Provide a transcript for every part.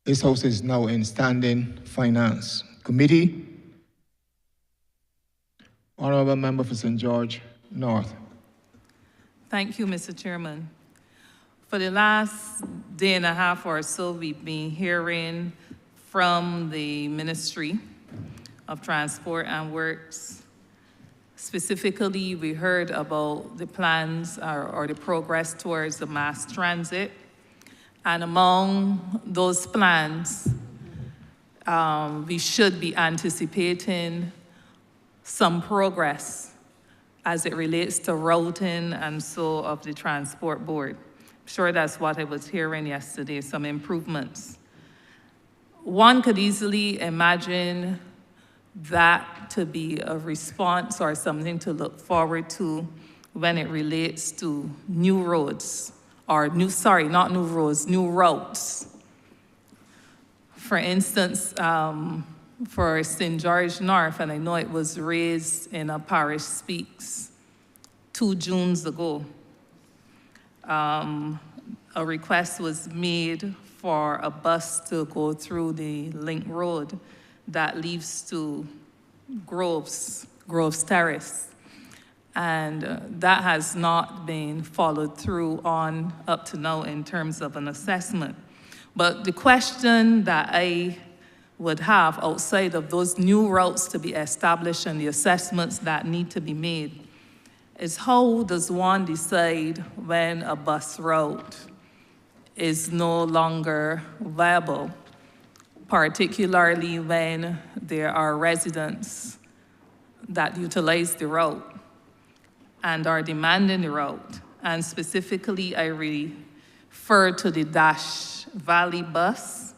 This House is now in Standing Finance Committee. Honourable Member for St. George North. Thank you, Mr. Chairman. For the last day and a half or so, we've been hearing from the Ministry of Transport and Works. Specifically, we heard about the plans or the progress towards the mass transit. And among those plans, we should be anticipating some progress as it relates to routing and so of the Transport Board. I'm sure that's what I was hearing yesterday, some improvements. One could easily imagine that to be a response or something to look forward to when it relates to new roads, or not new roads, new routes. For instance, for St. George North, and I know it was raised in a Parish Speaks 2 Junes ago, a request was made for a bus to go through the link road that leads to Groves Terrace. And that has not been followed through on up to now in terms of an assessment. But the question that I would have outside of those new routes to be established and the assessments that need to be made is how does one decide when a bus route is no longer viable, particularly when there are residents that utilize the route and are demanding the route. And specifically, I refer to the Dash Valley bus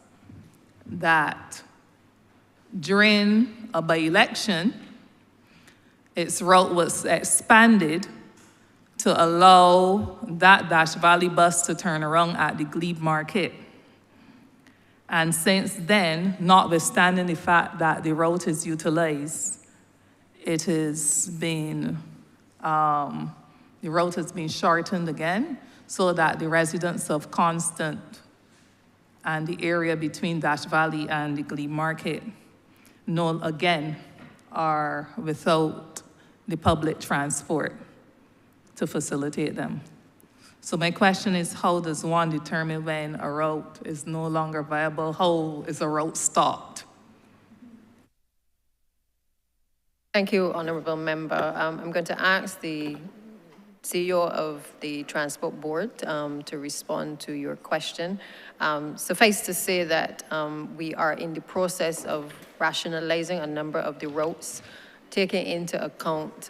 that during a by-election, its route was expanded to allow that Dash Valley bus to turn around at the Glebe Market. And since then, notwithstanding the fact that the route is utilized, it has been the route has been shortened again so that the residents of Constant and the area between Dash Valley and the Glebe Market again are without the public transport to facilitate them. So my question is, how does one determine when a route is no longer viable? How is a route stopped? Thank you, Honourable Member. I'm going to ask the CEO of the Transport Board to respond to your question. Suffice to say that we are in the process of rationalizing a number of the routes, taking into account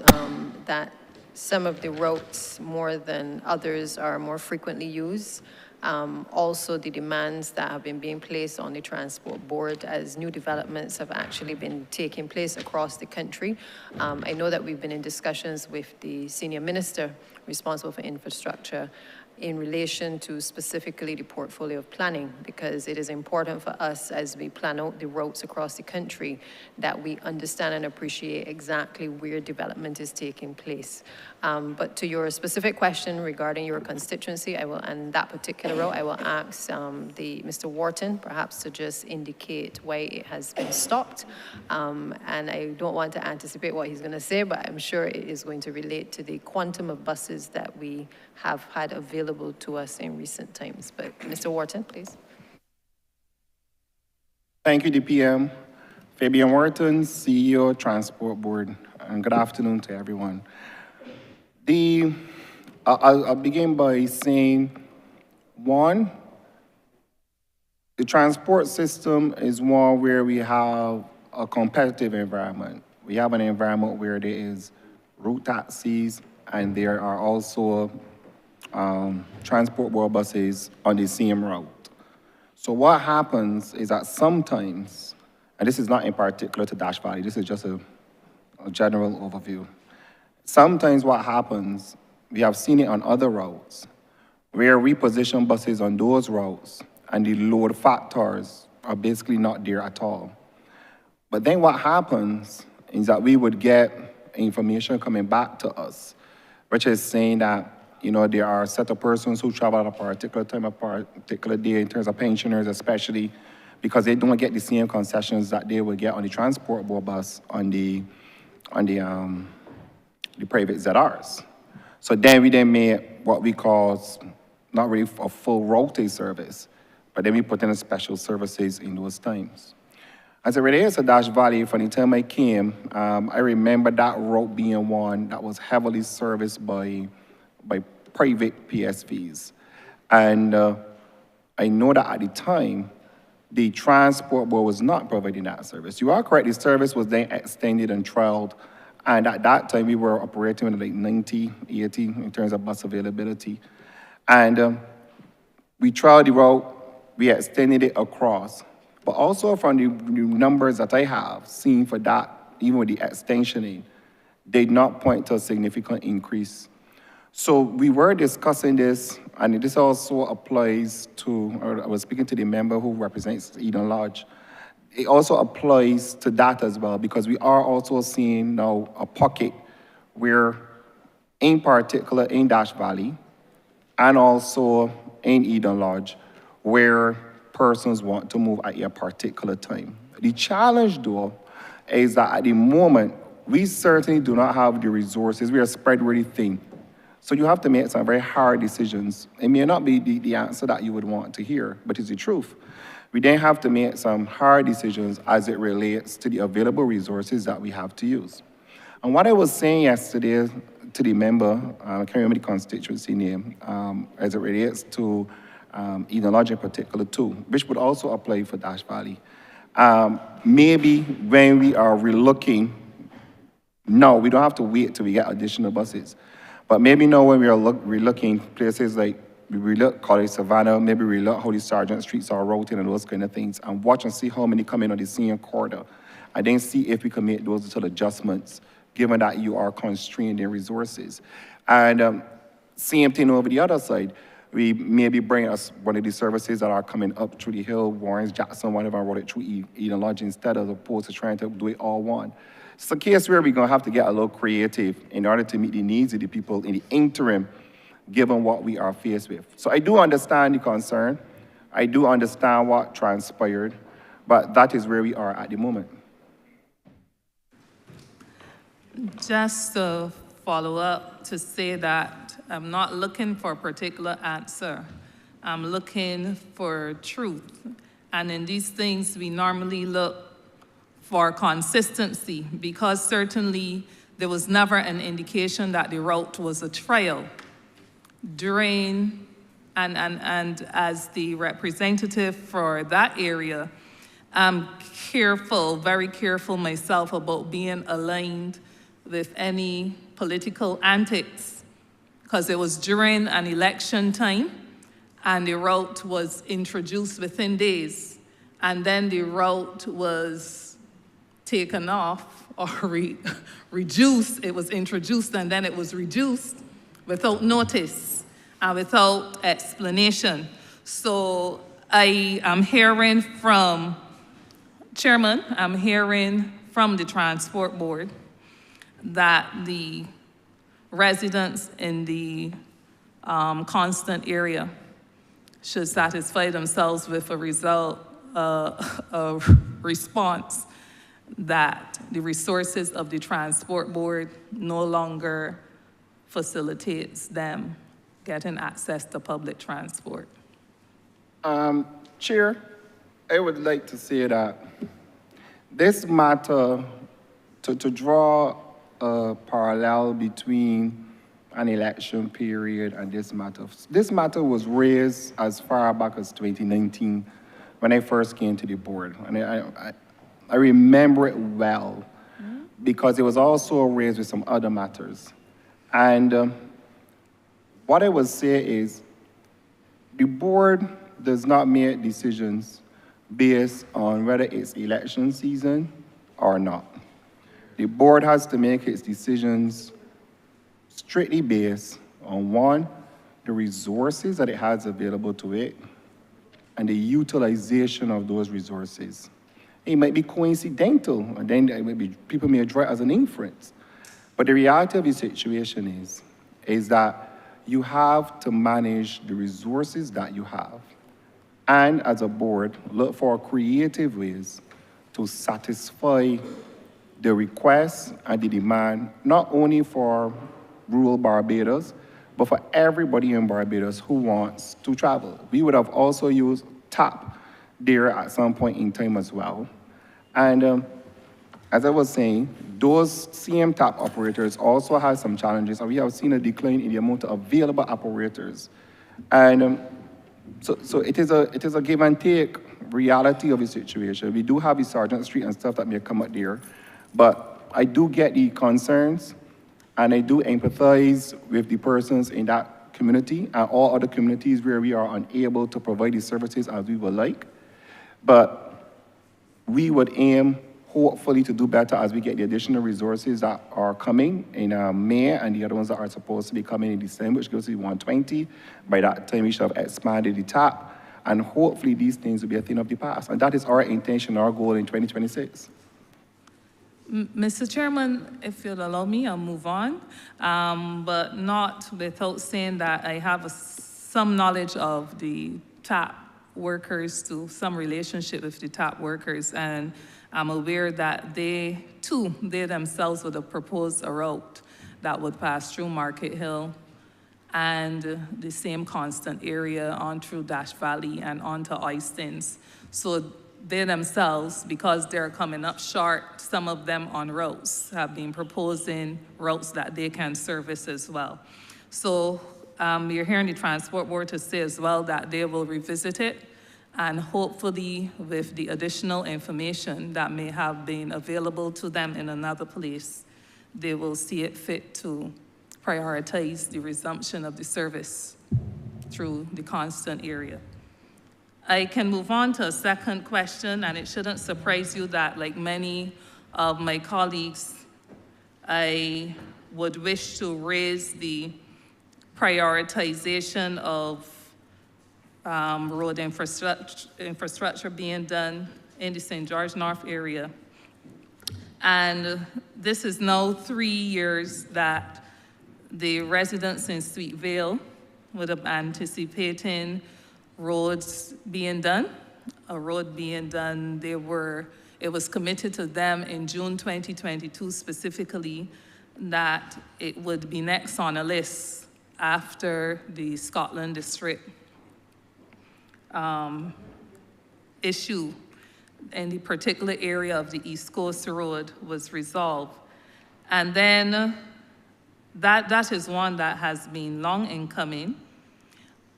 that some of the routes more than others are more frequently used. Also the demands that have been being placed on the Transport Board as new developments have actually been taking place across the country. I know that we've been in discussions with the Senior Minister responsible for infrastructure in relation to specifically the portfolio of planning, because it is important for us as we plan out the routes across the country that we understand and appreciate exactly where development is taking place. But to your specific question regarding your constituency, and that particular route, I will ask Mr. Wharton perhaps to just indicate why it has been stopped. And I don't want to anticipate what he's going to say, but I'm sure it is going to relate to the quantum of buses that we have had available to us in recent times. But Mr. Wharton, please. Thank you, DPM. Fabian Wharton, CEO, Transport Board, and good afternoon to everyone. I'll begin by saying, one, the transport system is one where we have a competitive environment. We have an environment where there is route taxis and there are also Transport Board buses on the same route. So what happens is that sometimes, and this is not in particular to Dash Valley, this is just a general overview. Sometimes what happens, we have seen it on other routes, where we position buses on those routes and the load factors are basically not there at all. But then what happens is that we would get information coming back to us, which is saying that, you know, there are a set of persons who travel at a particular time, a particular day in terms of pensioners especially, because they don't get the same concessions that they would get on the transport board bus on the private ZRs. So then we made what we call not really a full route service, but then we put in special services in those times. As it relates to Dash Valley, from the time I came, I remember that route being one that was heavily serviced by private PSVs. And I know that at the time, the transport board was not providing that service. You are correct, the service was then extended and trialed, and at that time we were operating with like 90, 80 in terms of bus availability. And we trialed the route, we extended it across, but also from the numbers that I have seen for that, even with the extensioning, did not point to a significant increase. So we were discussing this, and this also applies to, I was speaking to the member who represents Eden Lodge. It also applies to that as well, because we are also seeing now a pocket where, in particular in Dash Valley, and also in Eden Lodge, where persons want to move at a particular time. The challenge, though, is that at the moment, we certainly do not have the resources. We are spread really thin. So you have to make some very hard decisions. It may not be the answer that you would want to hear, but it's the truth. We then have to make some hard decisions as it relates to the available resources that we have to use. And what I was saying yesterday to the member, I can't remember the constituency name, as it relates to Eden Lodge in particular too, which would also apply for Dash Valley. Maybe when we are relooking, no, we don't have to wait till we get additional buses. But maybe now when we are relooking places like, we relook College Savannah, maybe we look how the Sergeant Streets are routing and those kind of things, and watch and see how many come in on the same corridor, and then see if we can make those little adjustments, given that you are constrained in resources. And same thing over the other side. We maybe bring us one of the services that are coming up through the hill, Warrens, Jackson, whatever, and roll it through Eden Lodge instead, as opposed to trying to do it all one. It's a case where we're gonna have to get a little creative in order to meet the needs of the people in the interim, given what we are faced with. So I do understand the concern. I do understand what transpired, but that is where we are at the moment. Just to follow up to say that I'm not looking for a particular answer. I'm looking for truth. And in these things, we normally look for consistency, because certainly there was never an indication that the route was a trail. During, and as the representative for that area, I'm careful, very careful myself about being aligned with any political antics, because it was during an election time and the route was introduced within days, and then the route was taken off or reduced. It was introduced and then it was reduced without notice and without explanation. So I am hearing from Chairman, I'm hearing from the Transport Board that the residents in the constant area should satisfy themselves with a result, a response that the resources of the Transport Board no longer facilitates them getting access to public transport. Chair, I would like to say that this matter, to draw a parallel between an election period and this matter was raised as far back as 2019 when I first came to the board. And I remember it well because it was also raised with some other matters. And what I would say is the board does not make decisions based on whether it's election season or not. The board has to make its decisions strictly based on, one, the resources that it has available to it and the utilization of those resources. It might be coincidental, and then it might be, people may draw it as an inference. But the reality of the situation is that you have to manage the resources that you have. and as a board, look for creative ways to satisfy the request and the demand, not only for rural Barbados, but for everybody in Barbados who wants to travel. We would have also used TAP there at some point in time as well. And as I was saying, those CM TAP operators also have some challenges, and we have seen a decline in the amount of available operators. And so it is a give and take reality of the situation. We do have the Sergeant Street and stuff that may come up there, but I do get the concerns, and I do empathize with the persons in that community and all other communities where we are unable to provide the services as we would like. But we would aim, hopefully, to do better as we get the additional resources that are coming in May and the other ones that are supposed to be coming in December, which goes to 120. By that time, we should have expanded the TAP, and hopefully these things will be a thing of the past. And that is our intention, our goal in 2026. Mr. Chairman, if you'll allow me, I'll move on, but not without saying that I have some knowledge of the TAP workers, to some relationship with the TAP workers, and I'm aware that they themselves would have proposed a route that would pass through Market Hill and the same constant area on through Dash Valley and onto Oistins. So they themselves, because they're coming up short, some of them on routes, have been proposing routes that they can service as well. So you're hearing the Transport Board to say as well that they will revisit it, and hopefully with the additional information that may have been available to them in another place, they will see it fit to prioritize the resumption of the service through the constant area. I can move on to a second question, and it shouldn't surprise you that, like many of my colleagues, I would wish to raise the prioritization of road infrastructure being done in the St. George North area. And this is now 3 years that the residents in Sweet Vale would have anticipating roads being done, a road being done. It was committed to them in June 2022 specifically that it would be next on a list after the Scotland District issue in the particular area of the East Coast Road was resolved. And then that is one that has been long in coming.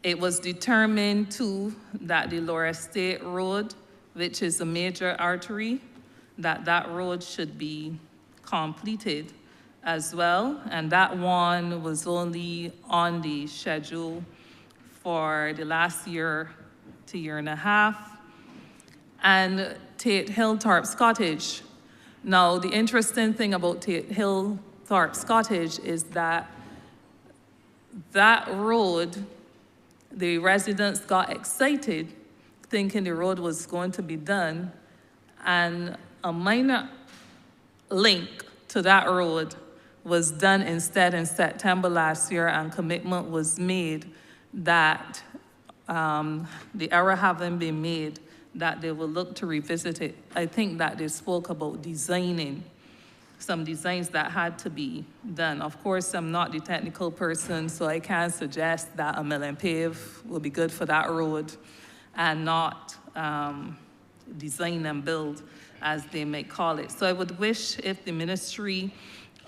It was determined too that the Lower Estate Road, which is a major artery, that road should be completed as well. And that one was only on the schedule for the last year to year and a half. And Tate Hill Thorpe's Cottage. Now, the interesting thing about Tate Hill Thorpe's Cottage is that road, the residents got excited thinking the road was going to be done, and a minor link to that road was done instead in September last year, and commitment was made that the error having been made, that they will look to revisit it. I think that they spoke about designing some designs that had to be done. Of course, I'm not the technical person, so I can't suggest that a mill and pave will be good for that road and not design and build, as they may call it. So I would wish if the Ministry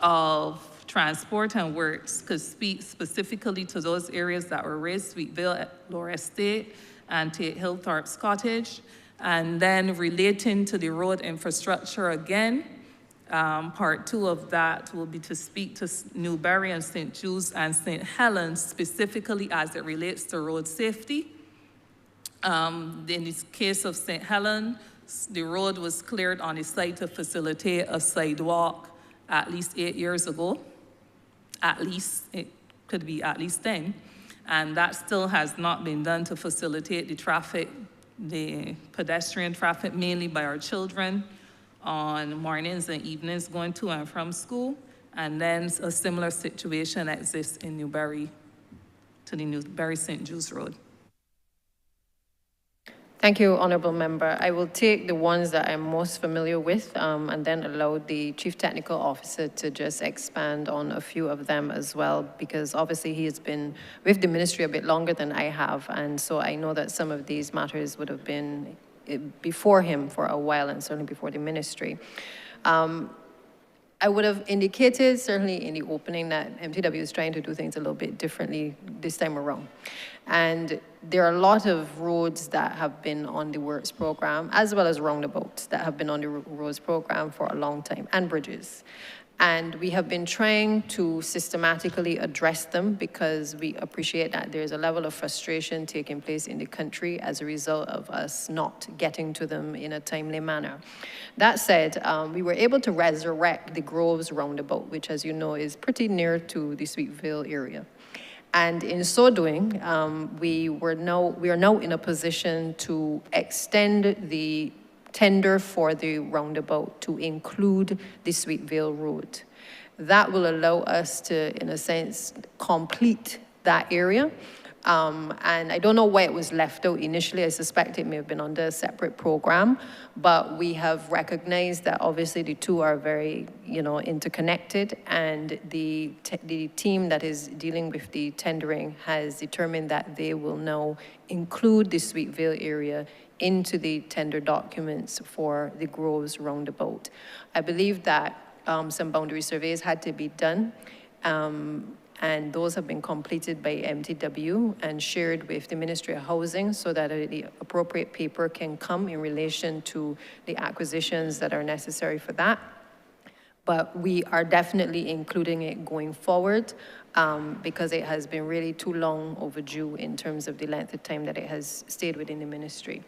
of Transport and Works could speak specifically to those areas that were raised, Sweetville, Lower Estate, and Tate Hill Thorpe's Cottage, and then relating to the road infrastructure again. Part 2 of that will be to speak to Newberry and St. Jude's and St. Helens specifically as it relates to road safety. In this case of St. Helens, the road was cleared on the site to facilitate a sidewalk at least 8 years ago. At least, it could be at least 10. And that still has not been done to facilitate the traffic, the pedestrian traffic, mainly by our children on mornings and evenings going to and from school. And then a similar situation exists in Newberry, to the Newberry St. Jude's Road. Thank you, Honourable Member. I will take the ones that I'm most familiar with and then allow the Chief Technical Officer to just expand on a few of them as well, because obviously he has been with the ministry a bit longer than I have, and so I know that some of these matters would have been before him for a while and certainly before the ministry. I would have indicated, certainly in the opening, that MTW is trying to do things a little bit differently this time around. And there are a lot of roads that have been on the works program, as well as roundabouts that have been on the roads program for a long time, and bridges. And we have been trying to systematically address them because we appreciate that there's a level of frustration taking place in the country as a result of us not getting to them in a timely manner. That said, we were able to resurrect the Groves roundabout, which, as you know, is pretty near to the Sweetville area. And in so doing, we are now in a position to extend the tender for the roundabout to include the Sweetville Road. That will allow us to, in a sense, complete that area. And I don't know why it was left out initially. I suspect it may have been under a separate program, but we have recognized that obviously the two are very, interconnected, and the team that is dealing with the tendering has determined that they will now include the Sweetville area into the tender documents for the Groves roundabout. I believe that some boundary surveys had to be done, and those have been completed by MTW and shared with the Ministry of Housing so that the appropriate paper can come in relation to the acquisitions that are necessary for that. But we are definitely including it going forward because it has been really too long overdue in terms of the length of time that it has stayed within the ministry.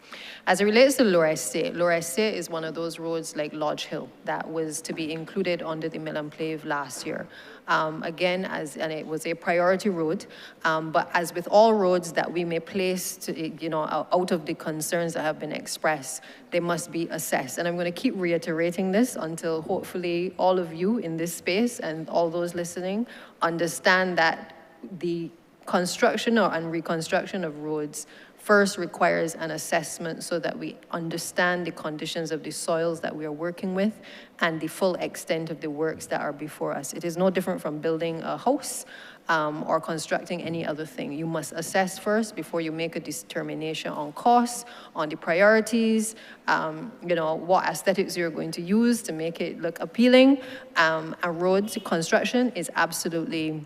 As it relates to Lower Estate is one of those roads like Lodge Hill that was to be included under the Mill and Plave last year. Again, and it was a priority road, but as with all roads that we may place to, out of the concerns that have been expressed, they must be assessed. And I'm going to keep reiterating this until hopefully all of you in this space and all those listening understand that the construction and reconstruction of roads first requires an assessment so that we understand the conditions of the soils that we are working with and the full extent of the works that are before us. It is no different from building a house or constructing any other thing. You must assess first before you make a determination on costs, on the priorities, what aesthetics you're going to use to make it look appealing. And road construction is absolutely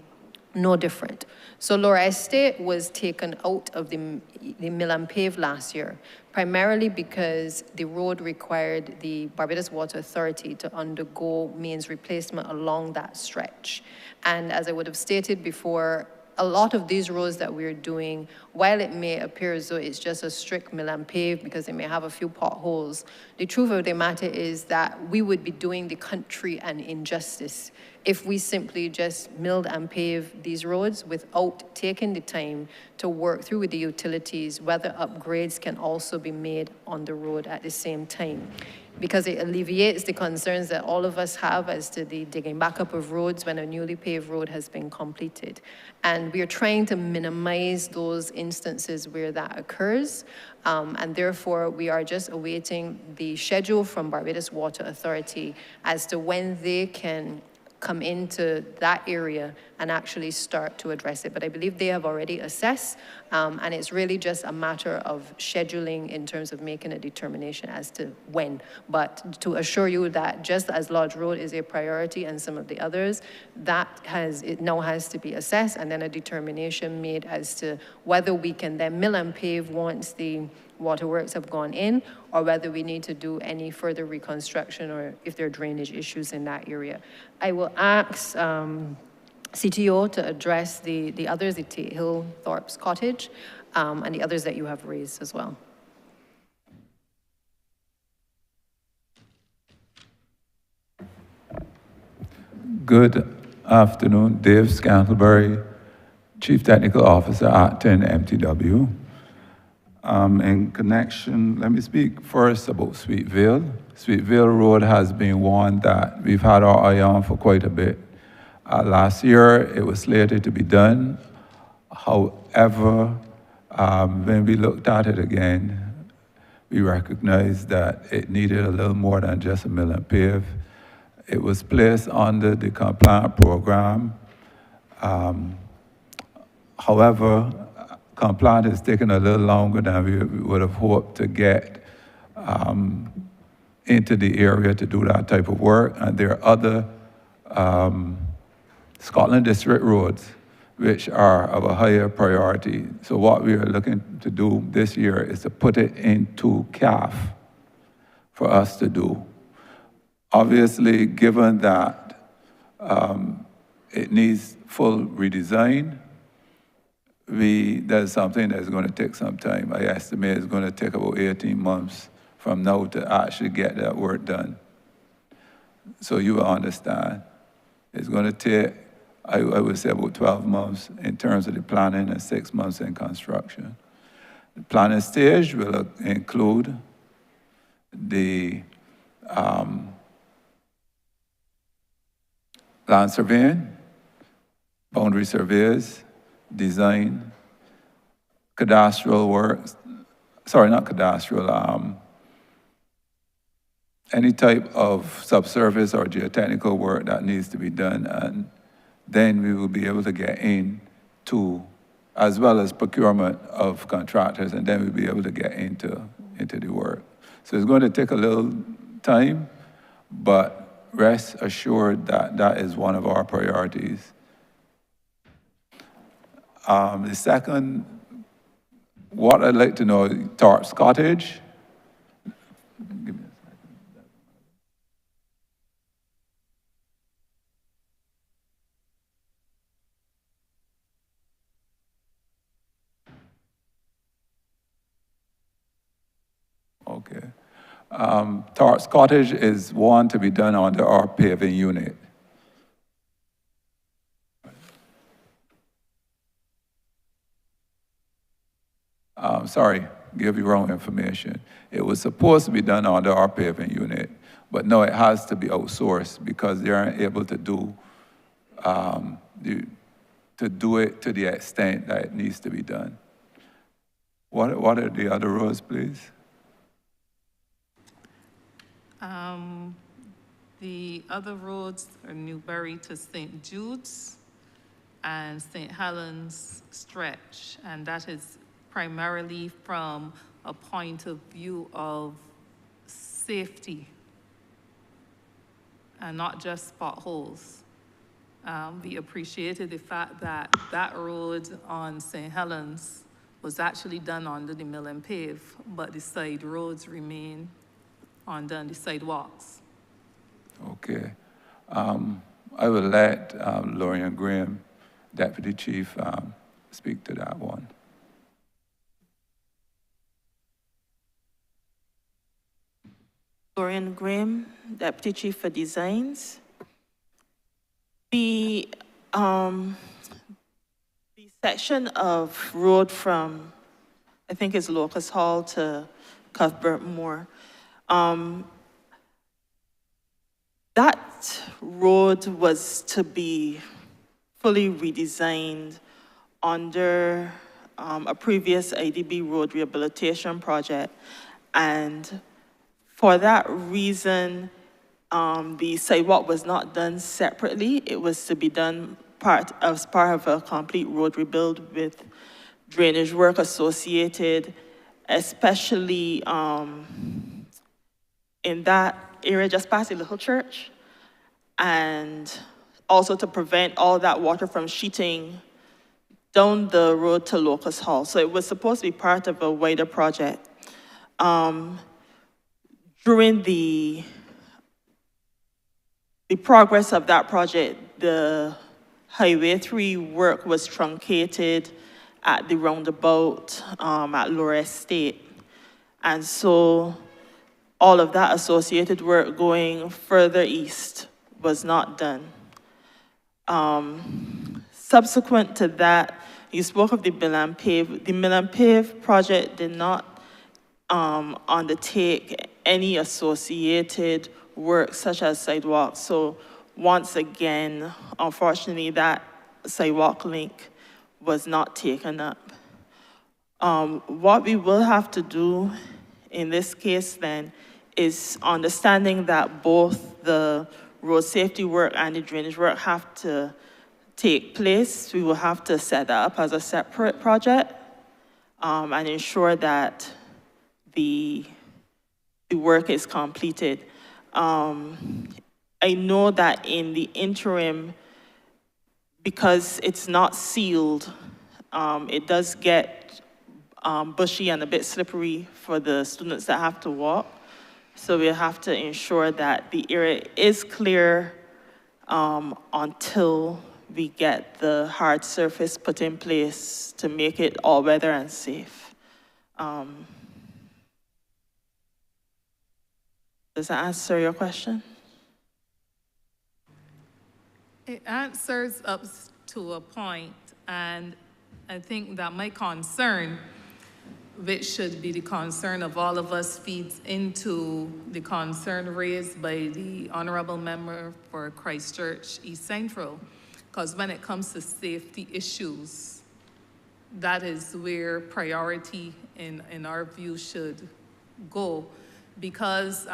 no different. So Lower Estate was taken out of the Mill and Pave last year, primarily because the road required the Barbados Water Authority to undergo mains replacement along that stretch. And as I would have stated before, a lot of these roads that we're doing, while it may appear as though it's just a strict mill and pave because they may have a few potholes, the truth of the matter is that we would be doing the country an injustice if we simply just milled and paved these roads without taking the time to work through with the utilities whether upgrades can also be made on the road at the same time. Because it alleviates the concerns that all of us have as to the digging back up of roads when a newly paved road has been completed. And we are trying to minimize those instances where that occurs. And therefore, we are just awaiting the schedule from Barbados Water Authority as to when they can come into that area and actually start to address it. But I believe they have already assessed, and it's really just a matter of scheduling in terms of making a determination as to when. But to assure you that just as Lodge Road is a priority and some of the others, it now has to be assessed and then a determination made as to whether we can then mill and pave once the waterworks have gone in, or whether we need to do any further reconstruction or if there are drainage issues in that area. I will ask CTO to address the others, the Tate Hill, Thorpe's Cottage, and the others that you have raised as well. Good afternoon, Dave Scantlebury, Chief Technical Officer, Acton MTW. In connection, let me speak first about Sweetville. Sweetville Road has been one that we've had our eye on for quite a bit. Last year, it was slated to be done. However, when we looked at it again, we recognized that it needed a little more than just a mill and pave. It was placed under the compliant program. However, compliant has taken a little longer than we would have hoped to get into the area to do that type of work. And there are other Scotland District roads which are of a higher priority. So what we are looking to do this year is to put it into CAF for us to do. Obviously, given that it needs full redesign, that's something that's going to take some time. I estimate it's going to take about 18 months from now to actually get that work done. So you will understand. It's going to take, I would say, about 12 months in terms of the planning and 6 months in construction. The planning stage will include the land surveying, boundary surveys, design, cadastral works, sorry, not cadastral, any type of subsurface or geotechnical work that needs to be done, and then we will be able to get into, as well as procurement of contractors, and then we'll be able to get into the work. So it's going to take a little time, but rest assured that that is one of our priorities. The second, what I'd like to know, Tarps Cottage. Give me a second. Okay. Tarps Cottage is one to be done under our paving unit. Sorry, give you wrong information. It was supposed to be done under our paving unit, but no, it has to be outsourced because they aren't able to do it to the extent that it needs to be done. What are the other roads, please? The other roads are Newbury to St. Jude's and St. Helens stretch, and that is primarily from a point of view of safety and not just potholes. We appreciated the fact that that road on St. Helens was actually done under the mill and pave, but the side roads remain undone, the sidewalks. Okay. I will let Lorian Graham, Deputy Chief, speak to that one. Dorian Graham, Deputy Chief for Designs. The section of road from, I think it's Locust Hall to Cuthbert Moore, that road was to be fully redesigned under a previous IDB road rehabilitation project. And for that reason, the sidewalk was not done separately. It was to be done as part of a complete road rebuild with drainage work associated, especially in that area just past the little church, and also to prevent all that water from sheeting down the road to Locust Hall. So it was supposed to be part of a wider project. During the progress of that project, the Highway 3 work was truncated at the roundabout at Lower Estate. And so all of that associated work going further east was not done. Subsequent to that, you spoke of the mill and pave. The mill and pave project did not undertake any associated work such as sidewalks. So once again, unfortunately, that sidewalk link was not taken up. What we will have to do in this case then is understanding that both the road safety work and the drainage work have to take place. We will have to set that up as a separate project and ensure that the work is completed. I know that in the interim, because it's not sealed, it does get bushy and a bit slippery for the students that have to walk. So we have to ensure that the area is clear until we get the hard surface put in place to make it all weather and safe. Does that answer your question? It answers up to a point, and I think that my concern, which should be the concern of all of us, feeds into the concern raised by the Honourable Member for Christchurch East Central. Because when it comes to safety issues, that is where priority in our view should go. Because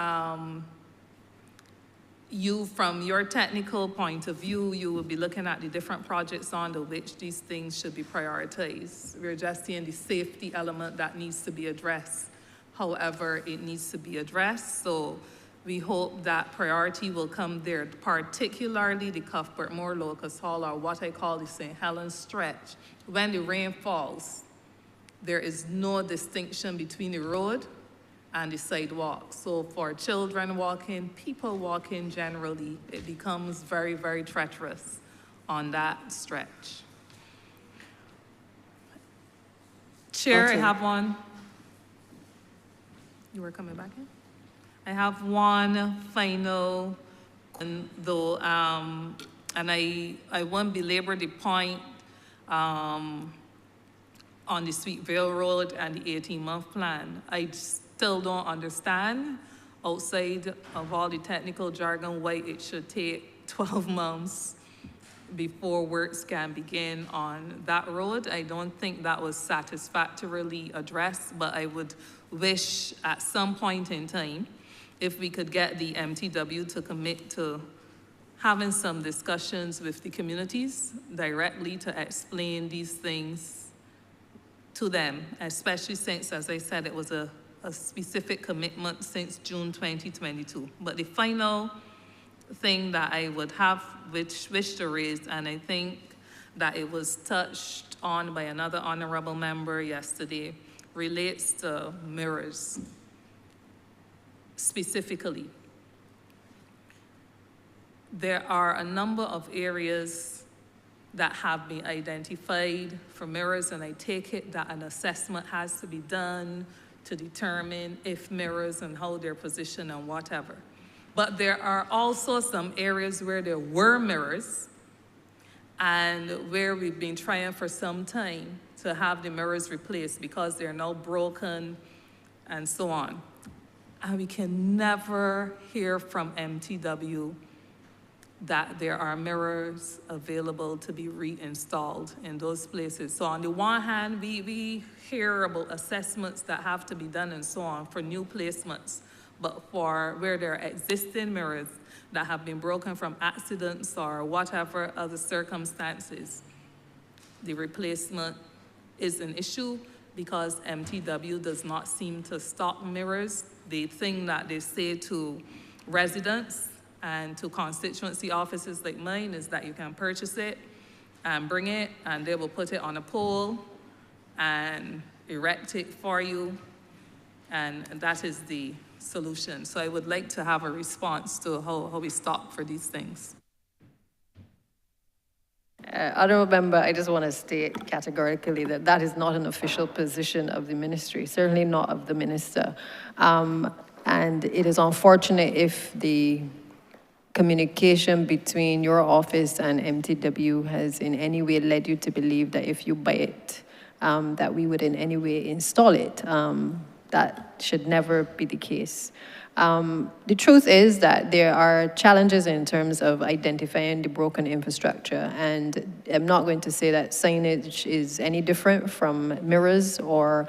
you, from your technical point of view, you will be looking at the different projects under which these things should be prioritized. We're just seeing the safety element that needs to be addressed. However, it needs to be addressed, so we hope that priority will come there, particularly the Cuthbert-Moore Locust Hall, or what I call the St. Helens stretch. When the rain falls, there is no distinction between the road and the sidewalk. So for children walking, people walking generally, it becomes very, very treacherous on that stretch. Chair, I have one. You were coming back in? I have one final, though, and I won't belabor the point on the Sweetvale Road and the 18-month plan. I still don't understand, outside of all the technical jargon, why it should take 12 months before works can begin on that road. I don't think that was satisfactorily addressed, but I would wish at some point in time, if we could get the MTW to commit to having some discussions with the communities directly to explain these things to them, especially since, as I said, it was a specific commitment since June 2022. But the final thing that I would have wish to raise, and I think that it was touched on by another honourable member yesterday, relates to mirrors specifically. There are a number of areas that have been identified for mirrors, and I take it that an assessment has to be done to determine if mirrors and how they're positioned and whatever. But there are also some areas where there were mirrors and where we've been trying for some time to have the mirrors replaced because they're now broken and so on. And we can never hear from MTW that there are mirrors available to be reinstalled in those places. So on the one hand, we hear about assessments that have to be done and so on for new placements, but for where there are existing mirrors that have been broken from accidents or whatever other circumstances, the replacement is an issue because MTW does not seem to stock mirrors. The thing that they say to residents and to constituency offices like mine is that you can purchase it and bring it, and they will put it on a pole and erect it for you, and that is the solution. So I would like to have a response to how we stop for these things. Honourable Member, I just want to state categorically that that is not an official position of the ministry, certainly not of the minister. And it is unfortunate if the communication between your office and MTW has in any way led you to believe that if you buy it, that we would in any way install it. That should never be the case. The truth is that there are challenges in terms of identifying the broken infrastructure, and I'm not going to say that signage is any different from mirrors or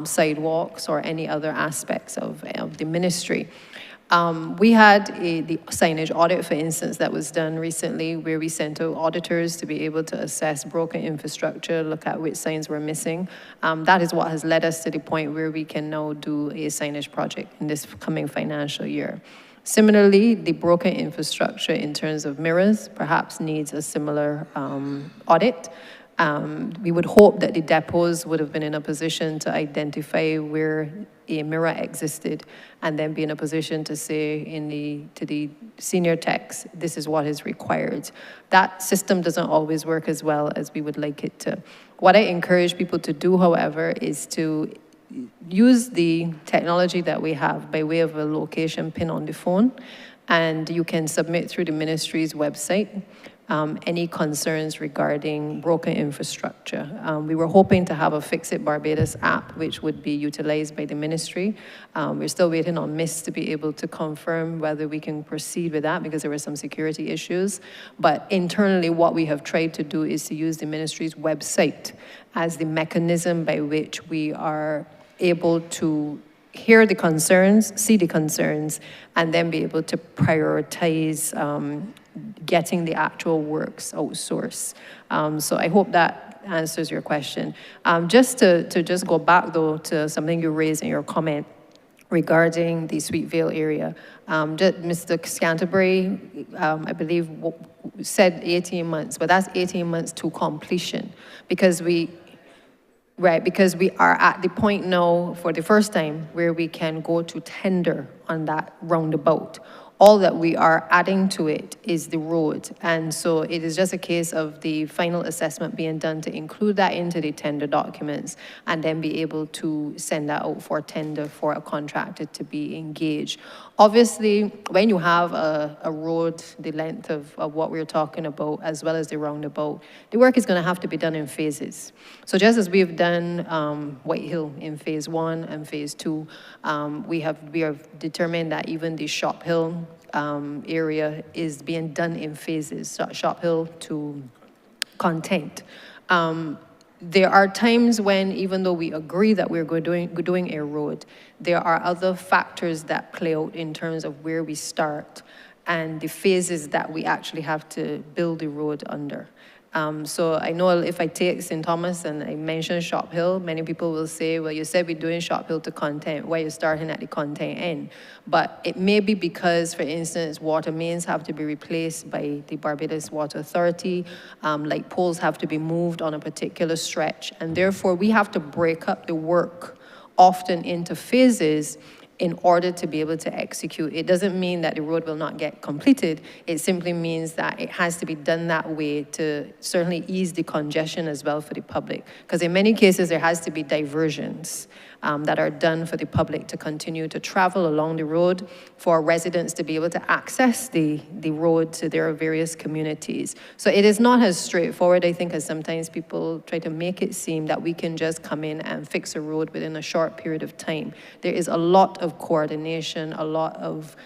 sidewalks or any other aspects of the ministry. We had the signage audit, for instance, that was done recently, where we sent out auditors to be able to assess broken infrastructure, look at which signs were missing. That is what has led us to the point where we can now do a signage project in this coming financial year. Similarly, the broken infrastructure in terms of mirrors perhaps needs a similar audit. We would hope that the depots would have been in a position to identify where a mirror existed and then be in a position to say to the senior techs, this is what is required. That system doesn't always work as well as we would like it to. What I encourage people to do, however, is to use the technology that we have by way of a location pin on the phone, and you can submit through the ministry's website any concerns regarding broken infrastructure. We were hoping to have a Fix It Barbados app, which would be utilized by the ministry. We're still waiting on MIS to be able to confirm whether we can proceed with that because there were some security issues. But internally, what we have tried to do is to use the ministry's website as the mechanism by which we are able to hear the concerns, see the concerns, and then be able to prioritize getting the actual works outsourced. So I hope that answers your question. Just to go back though to something you raised in your comment regarding the Sweet Vale area. Mr. Scantlebury, I believe, said 18 months, but that's 18 months to completion because we are at the point now for the first time where we can go to tender on that roundabout. All that we are adding to it is the road. And so it is just a case of the final assessment being done to include that into the tender documents and then be able to send that out for tender for a contractor to be engaged. Obviously, when you have a road the length of what we're talking about, as well as the roundabout, the work is going to have to be done in phases. So just as we've done White Hill in phase 1 and phase 2, we have determined that even the Shop Hill area is being done in phases, Shop Hill to Content. There are times when, even though we agree that we're doing a road, there are other factors that play out in terms of where we start and the phases that we actually have to build the road under. So I know if I take St. Thomas and I mention Shop Hill, many people will say, well, you said we're doing Shop Hill to Content, why are you starting at the Content end? But it may be because, for instance, water mains have to be replaced by the Barbados Water Authority, light poles have to be moved on a particular stretch, and therefore we have to break up the work often into phases in order to be able to execute. It doesn't mean that the road will not get completed. It simply means that it has to be done that way to certainly ease the congestion as well for the public. Because in many cases, there has to be diversions that are done for the public to continue to travel along the road, for residents to be able to access the road to their various communities. So it is not as straightforward, I think, as sometimes people try to make it seem that we can just come in and fix a road within a short period of time. There is a lot of coordination, a lot of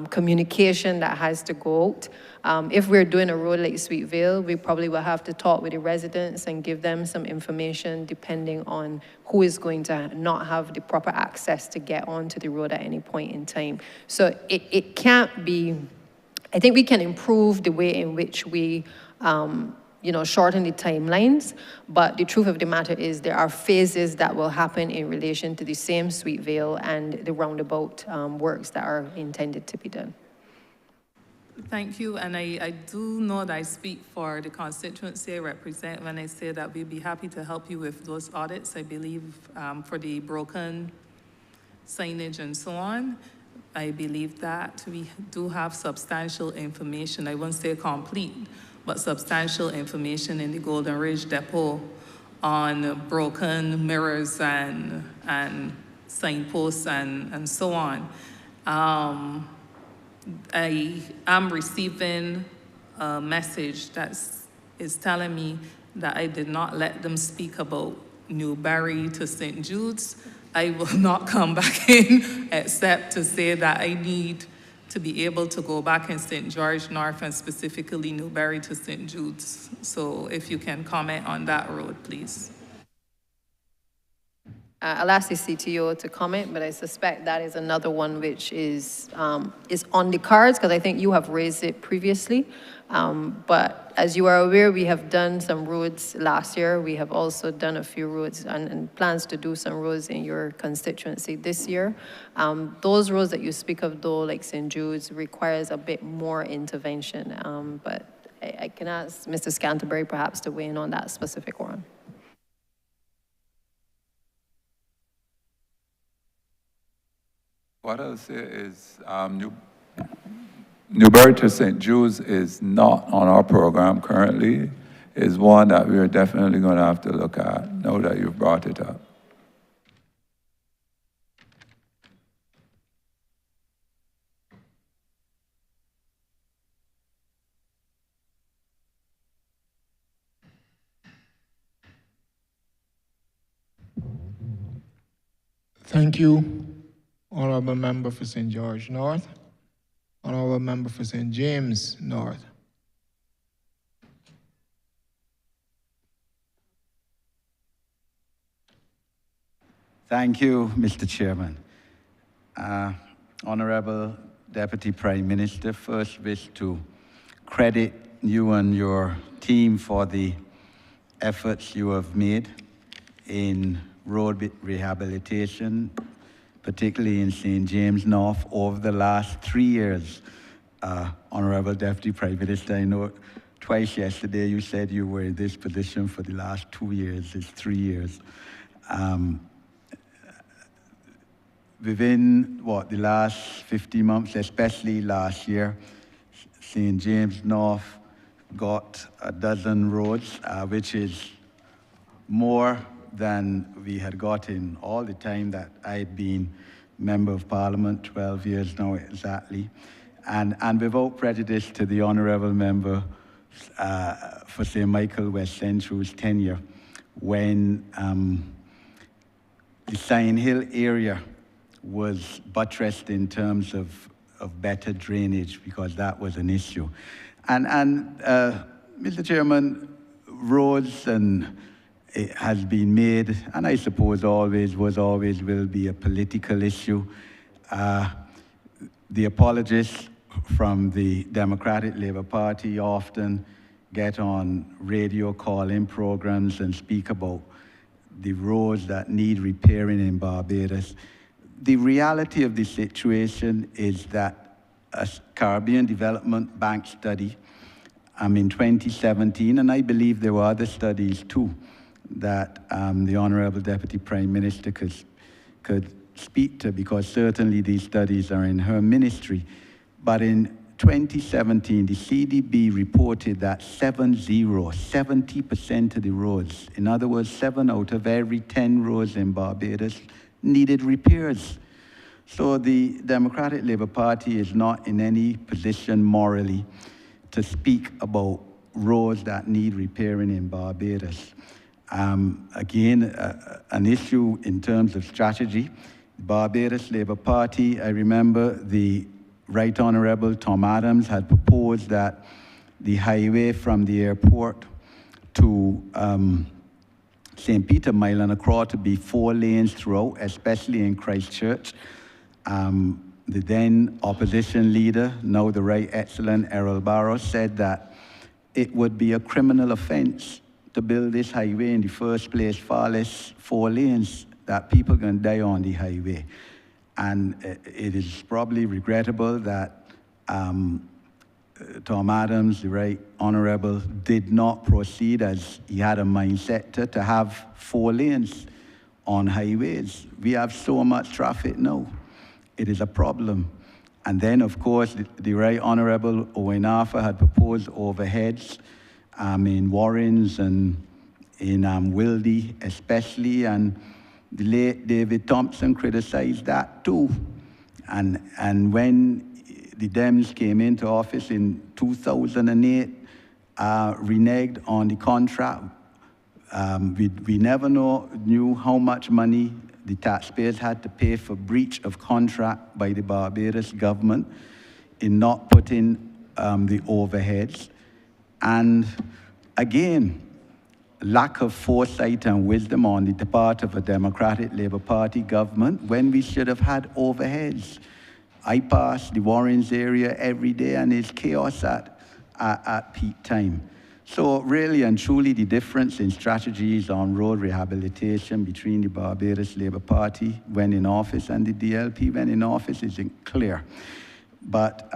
communication that has to go out. If we're doing a road like Sweet Vale, we probably will have to talk with the residents and give them some information depending on who is going to not have the proper access to get onto the road at any point in time. So it can't be, I think we can improve the way in which we shorten the timelines, but the truth of the matter is there are phases that will happen in relation to the same Sweet Vale and the roundabout works that are intended to be done. Thank you, and I do know that I speak for the constituency I represent when I say that we'd be happy to help you with those audits, I believe, for the broken signage and so on. I believe that we do have substantial information, I won't say complete, but substantial information in the Golden Ridge Depot on broken mirrors and signposts and so on. I am receiving a message that is telling me that I did not let them speak about Newberry to St. Jude's. I will not come back in except to say that I need to be able to go back in St. George North and specifically Newberry to St. Jude's. So if you can comment on that road, please. I'll ask the CTO to comment, but I suspect that is another one which is on the cards, because I think you have raised it previously. But as you are aware, we have done some roads last year. We have also done a few roads and plans to do some roads in your constituency this year. Those roads that you speak of, though, like St. Jude's, requires a bit more intervention. But I can ask Mr. Scantlebury perhaps to weigh in on that specific one. What I'll say is Newberry to St. Jude's is not on our program currently. Is one that we're definitely going to have to look at now that you've brought it up. Thank you, Honourable Member for St. George North. Honourable Member for St. James North. Thank you, Mr. Chairman. Honourable Deputy Prime Minister, first wish to credit you and your team for the efforts you have made in road rehabilitation, particularly in St. James North, over the last 3 years. Honourable Deputy Prime Minister, I know twice yesterday you said you were in this position for the last 2 years. It's 3 years. Within, the last 50 months, especially last year, St. James North got a dozen roads, which is more than we had got in all the time that I'd been Member of Parliament, 12 years now exactly. And without prejudice to the Honourable Member for St. Michael West Central's tenure, when the Sign Hill area was buttressed in terms of better drainage, because that was an issue. And Mr. Chairman, roads and it has been made, and I suppose always will be a political issue. The apologists from the Democratic Labour Party often get on radio call-in programs and speak about the roads that need repairing in Barbados. The reality of the situation is that a Caribbean Development Bank study in 2017, and I believe there were other studies too, that the Honourable Deputy Prime Minister could speak to, because certainly these studies are in her ministry. But in 2017, the CDB reported that 70% of the roads, in other words, 7 out of every 10 roads in Barbados, needed repairs. So the Democratic Labour Party is not in any position morally to speak about roads that need repairing in Barbados. Again, an issue in terms of strategy. The Barbados Labour Party, I remember the Right Honourable Tom Adams had proposed that the highway from the airport to St. Peter Mile and across to be 4 lanes throughout, especially in Christchurch. The then opposition leader, now the Right Excellent Errol Barrow, said that it would be a criminal offence to build this highway in the first place, far less 4 lanes, that people can die on the highway. And it is probably regrettable that Tom Adams, the Right Honourable, did not proceed as he had a mindset to have 4 lanes on highways. We have so much traffic now. It is a problem. And then, of course, the Right Honourable Owen Arthur had proposed overheads in Warrens and in Wildy especially, and the late David Thompson criticized that too. And when the Dems came into office in 2008, reneged on the contract We never knew how much money the taxpayers had to pay for breach of contract by the Barbados government in not putting the overheads. And again, lack of foresight and wisdom on the part of a Democratic Labour Party government when we should have had overheads. I pass the Warrens area every day and it's chaos at peak time. So really and truly the difference in strategies on road rehabilitation between the Barbados Labour Party when in office and the DLP when in office isn't clear. But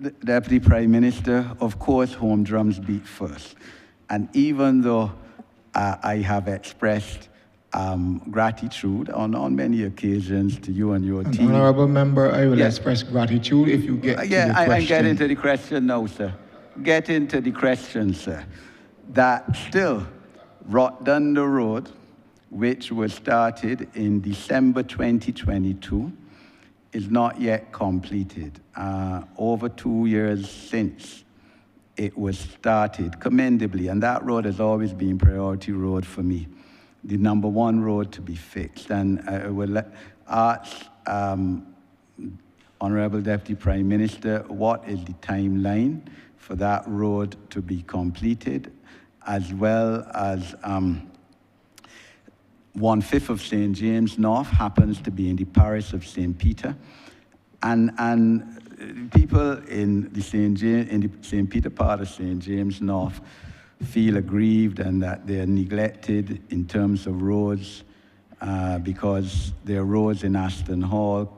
the Deputy Prime Minister, of course, home drums beat first. And even though I have expressed gratitude on many occasions to you and your team. Honourable member, I will Yeah. express gratitude if you get to the question. I'm getting to the question now, sir. Get into the question, sir. That still, Rotterdam Road, which was started in December 2022, is not yet completed. Over 2 years since it was started, commendably, and that road has always been priority road for me, the number one road to be fixed. And I will ask Honourable Deputy Prime Minister, what is the timeline for that road to be completed, as well as 1/5 of St. James North happens to be in the parish of St. Peter. And people in the St. Peter part of St. James North feel aggrieved and that they're neglected in terms of roads because there are roads in Aston Hall,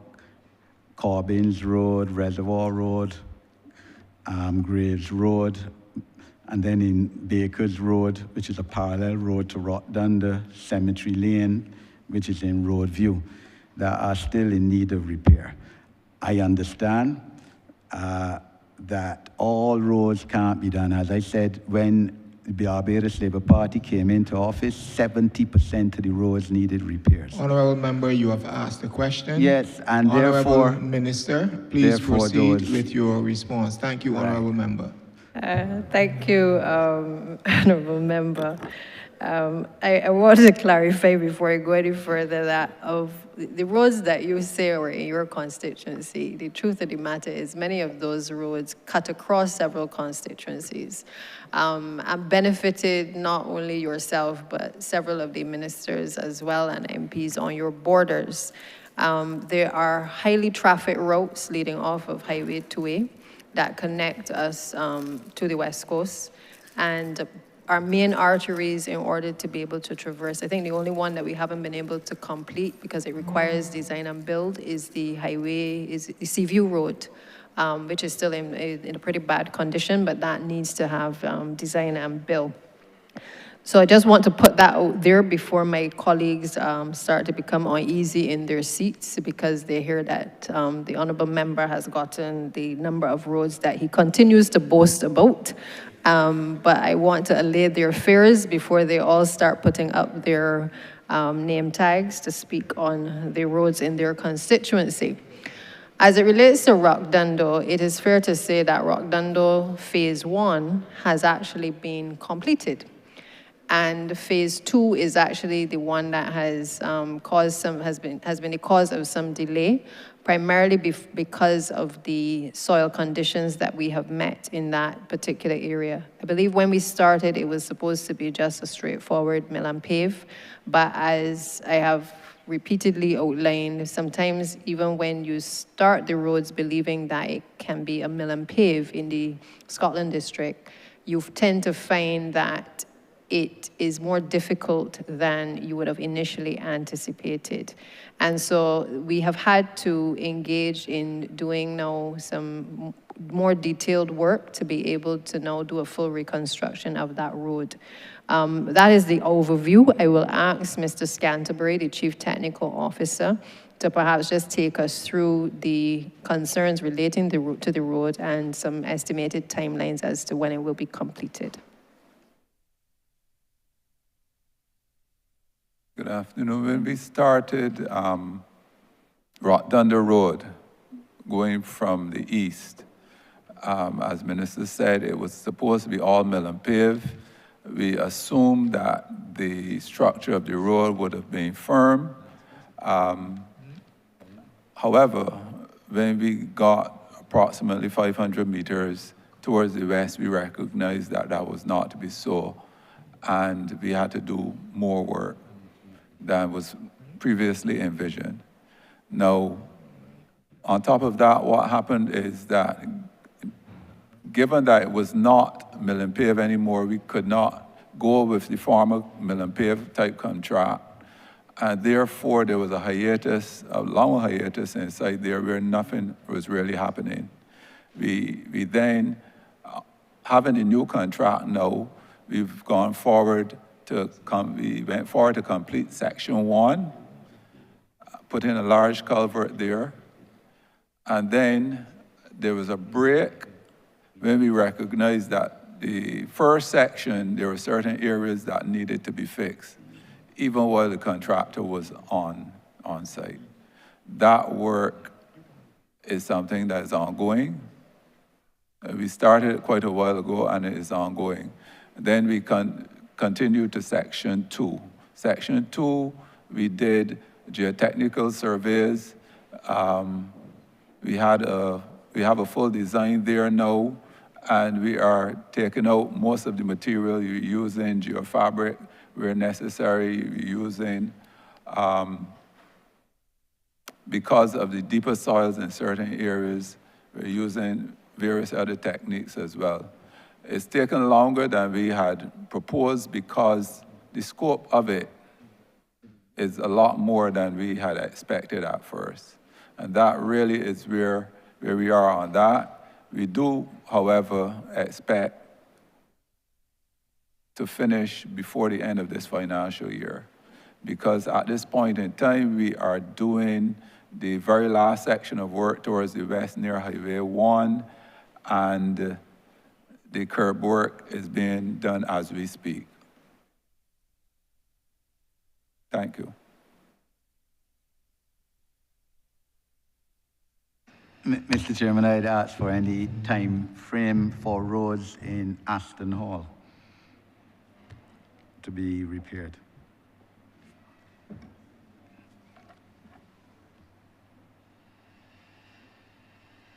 Corbins Road, Reservoir Road, Graves Road, and then in Bakers Road, which is a parallel road to Rotterdam, Cemetery Lane, which is in Road View, that are still in need of repair. I understand that all roads can't be done. As I said, when the Barbados Labour Party came into office, 70% of the roads needed repairs. Honourable member, you have asked a question. Yes, and Honourable therefore, Minister, please proceed those- with your response. Thank you, Honourable member. Thank you, Honourable Member. I wanted to clarify before I go any further that of the roads that you say are in your constituency, the truth of the matter is many of those roads cut across several constituencies and benefited not only yourself, but several of the ministers as well and MPs on your borders. There are highly trafficked routes leading off of Highway 2A that connect us to the West Coast. And our main arteries in order to be able to traverse. I think the only one that we haven't been able to complete because it requires design and build is the Seaview Road, which is still in a pretty bad condition, but that needs to have design and build. So I just want to put that out there before my colleagues start to become uneasy in their seats because they hear that the Honourable Member has gotten the number of roads that he continues to boast about. But I want to allay their fears before they all start putting up their name tags to speak on the roads in their constituency. As it relates to Rockdundo, it is fair to say that Rockdundo Phase 1 has actually been completed. And Phase 2 is actually the one that has been the cause of some delay, primarily because of the soil conditions that we have met in that particular area. I believe when we started, it was supposed to be just a straightforward mill and pave, but as I have repeatedly outlined, sometimes even when you start the roads believing that it can be a mill and pave in the Scotland district, you tend to find that it is more difficult than you would have initially anticipated. And so we have had to engage in doing now some more detailed work to be able to now do a full reconstruction of that road. That is the overview. I will ask Mr. Scanterbury, the Chief Technical Officer, to perhaps just take us through the concerns relating to the road and some estimated timelines as to when it will be completed. Good afternoon. When we started Rotterdam Road, going from the east, as Minister said, it was supposed to be all mill and pave. We assumed that the structure of the road would have been firm. However, when we got approximately 500 meters towards the west, we recognized that that was not to be so, and we had to do more work than was previously envisioned. Now, on top of that, what happened is that given that it was not mill and pave anymore, we could not go with the former mill and pave type contract. And therefore, there was a hiatus, a long hiatus inside there where nothing was really happening. We then, having a new contract now, we've gone forward we went forward to complete section 1, put in a large culvert there, and then there was a break when we recognized that the first section, there were certain areas that needed to be fixed, even while the contractor was on site. That work is something that is ongoing. We started it quite a while ago, and it is ongoing. Then we continued to section 2. Section 2, we did geotechnical surveys. We have a full design there now, and we are taking out most of the material. You're using geofabric where necessary. You're using, because of the deeper soils in certain areas, we're using various other techniques as well. It's taken longer than we had proposed because the scope of it is a lot more than we had expected at first. And that really is where we are on that. We do, however, expect to finish before the end of this financial year, because at this point in time, we are doing the very last section of work towards the west near Highway 1, and the curb work is being done as we speak. Thank you. Mr. Chairman, I'd ask for any time frame for roads in Aston Hall to be repaired.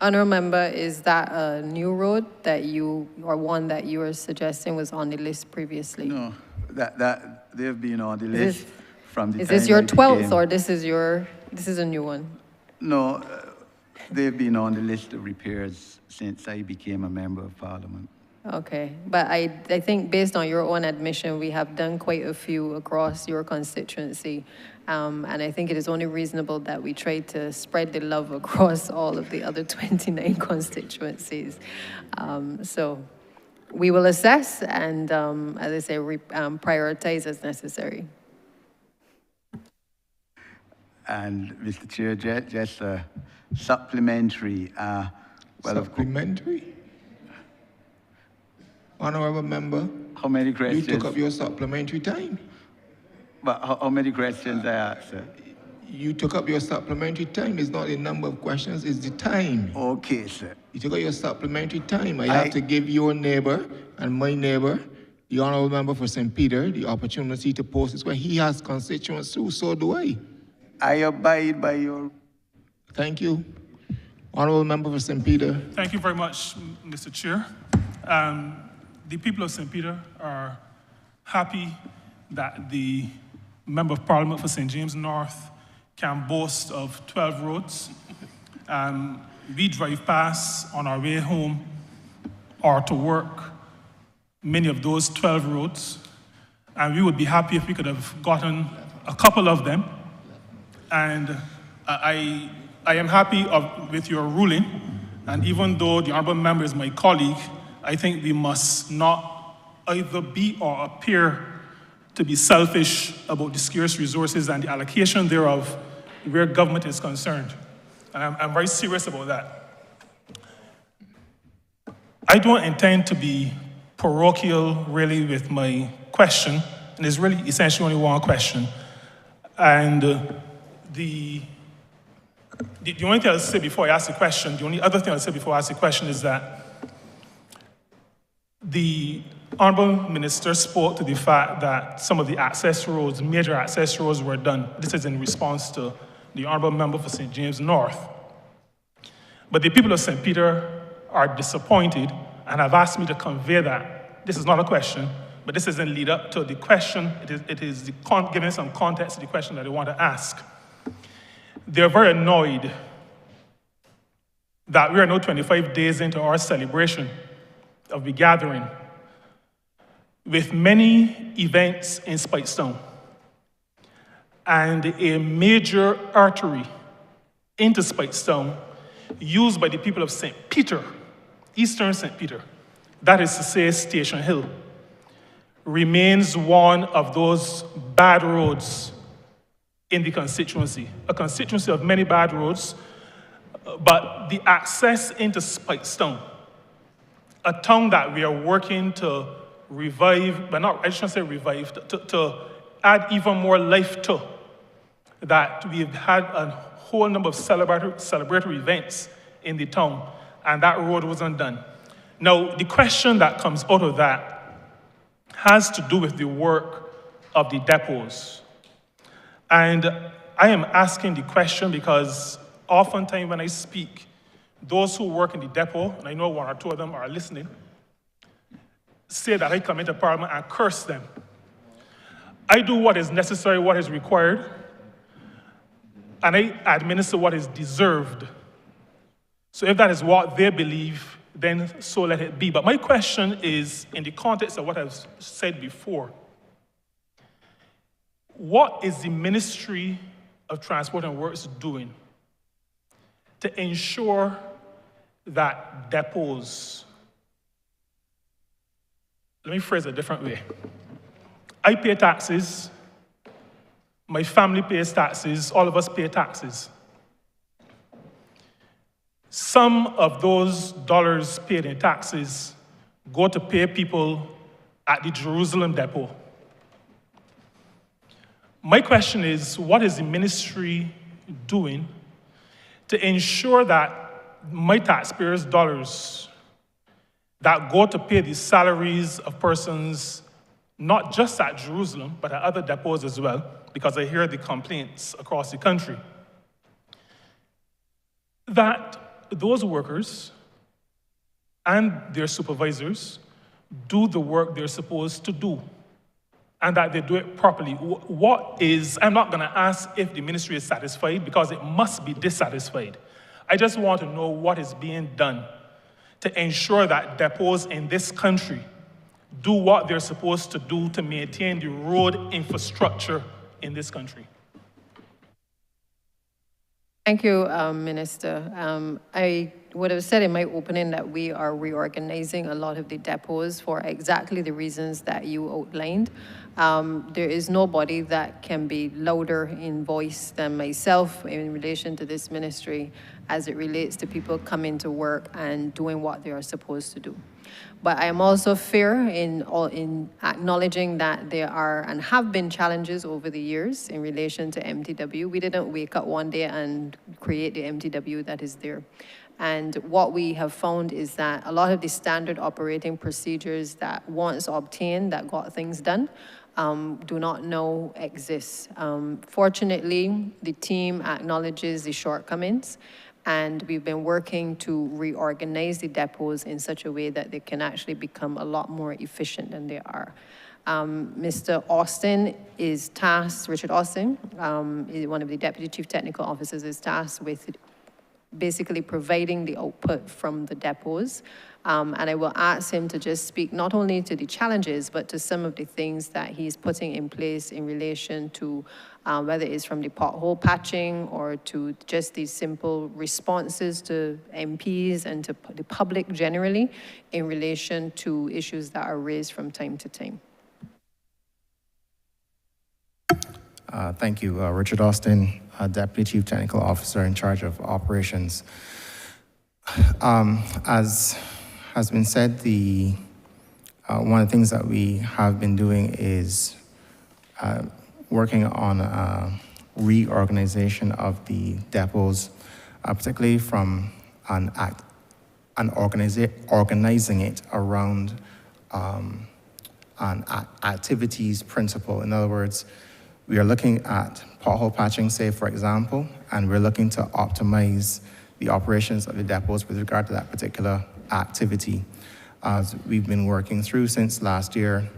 Honourable Member, is that a new road that or one that you were suggesting was on the list previously? No, that they've been on the list from the time Is this your I 12th became- or this is a new one? No, they've been on the list of repairs since I became a member of Parliament. Okay, but I think based on your own admission, we have done quite a few across your constituency. And I think it is only reasonable that we try to spread the love across all of the other 29 constituencies. So we will assess and, as I say, prioritize as necessary. And Mr. Chair, just a supplementary. Supplementary? Honourable Member, How many you questions? took up your supplementary time. But how many questions I asked, sir? You took up your supplementary time. It's not the number of questions, it's the time. Okay, sir. You took up your supplementary time. I have to give your neighbor and my neighbor, the Honourable Member for St. Peter, the opportunity to post his question. He has constituents too, so do I. I abide by your... Thank you. Honourable Member for St. Peter. Thank you very much, Mr. Chair. The people of St. Peter are happy that the Member of Parliament for St. James North can boast of 12 roads. We drive past on our way home or to work many of those 12 roads, and we would be happy if we could have gotten a couple of them. And I am happy with your ruling, and even though the Honourable Member is my colleague, I think we must not either be or appear to be selfish about the scarce resources and the allocation thereof where government is concerned. And I'm very serious about that. I don't intend to be parochial really with my question, and there's really essentially only one question. And the only thing I'll say before I ask the question, the only other thing I'll say before I ask the question is that the Honourable Minister spoke to the fact that some of the access roads, major access roads, were done. This is in response to the Honourable Member for St. James North. But the people of St. Peter are disappointed and have asked me to convey that. This is not a question, but this is in lead up to the question. It is giving some context to the question that they want to ask. They're very annoyed that we are now 25 days into our celebration of the gathering, with many events in Speightstown and a major artery into Speightstown used by the people of St. Peter, Eastern St. Peter, that is to say Station Hill, remains one of those bad roads in the constituency, a constituency of many bad roads, but the access into Speightstown, a town that we are working to revive, but not, I shouldn't say revive, to add even more life to, that we've had a whole number of celebratory events in the town, and that road wasn't done. Now, the question that comes out of that has to do with the work of the depots. And I am asking the question because oftentimes when I speak, those who work in the depot, and I know one or two of them are listening, say that I come into Parliament and curse them. I do what is necessary, what is required, and I administer what is deserved. So if that is what they believe, then so let it be. But my question is, in the context of what I've said before, what is the Ministry of Transport and Works doing to ensure that depots, let me phrase it a different way. I pay taxes, my family pays taxes, all of us pay taxes. Some of those dollars paid in taxes go to pay people at the Jerusalem depot. My question is, what is the ministry doing to ensure that my taxpayers' dollars that go to pay the salaries of persons, not just at Jerusalem, but at other depots as well, because I hear the complaints across the country, that those workers and their supervisors do the work they're supposed to do, and that they do it properly. I'm not gonna ask if the ministry is satisfied, because it must be dissatisfied. I just want to know what is being done to ensure that depots in this country do what they're supposed to do to maintain the road infrastructure in this country. Thank you, Minister. I would have said in my opening that we are reorganizing a lot of the depots for exactly the reasons that you outlined. There is nobody that can be louder in voice than myself in relation to this ministry as it relates to people coming to work and doing what they are supposed to do. But I am also fair in acknowledging that there are and have been challenges over the years in relation to MTW. We didn't wake up one day and create the MTW that is there. And what we have found is that a lot of the standard operating procedures that once obtained that got things done do not now exist. Fortunately, the team acknowledges the shortcomings, and we've been working to reorganize the depots in such a way that they can actually become a lot more efficient than they are. Mr. Austin is tasked, Richard Austin, one of the Deputy Chief Technical Officers, is tasked with basically providing the output from the depots. And I will ask him to just speak not only to the challenges, but to some of the things that he's putting in place in relation to whether it's from the pothole patching or to just these simple responses to MPs and to the public generally in relation to issues that are raised from time to time. Thank you. Richard Austin, Deputy Chief Technical Officer in charge of operations. As has been said, one of the things that we have been doing is working on a reorganization of the depots, particularly from organizing it around activities principle. In other words, we are looking at pothole patching, say, for example, and we're looking to optimize the operations of the depots with regard to that particular activity. As we've been working through since last year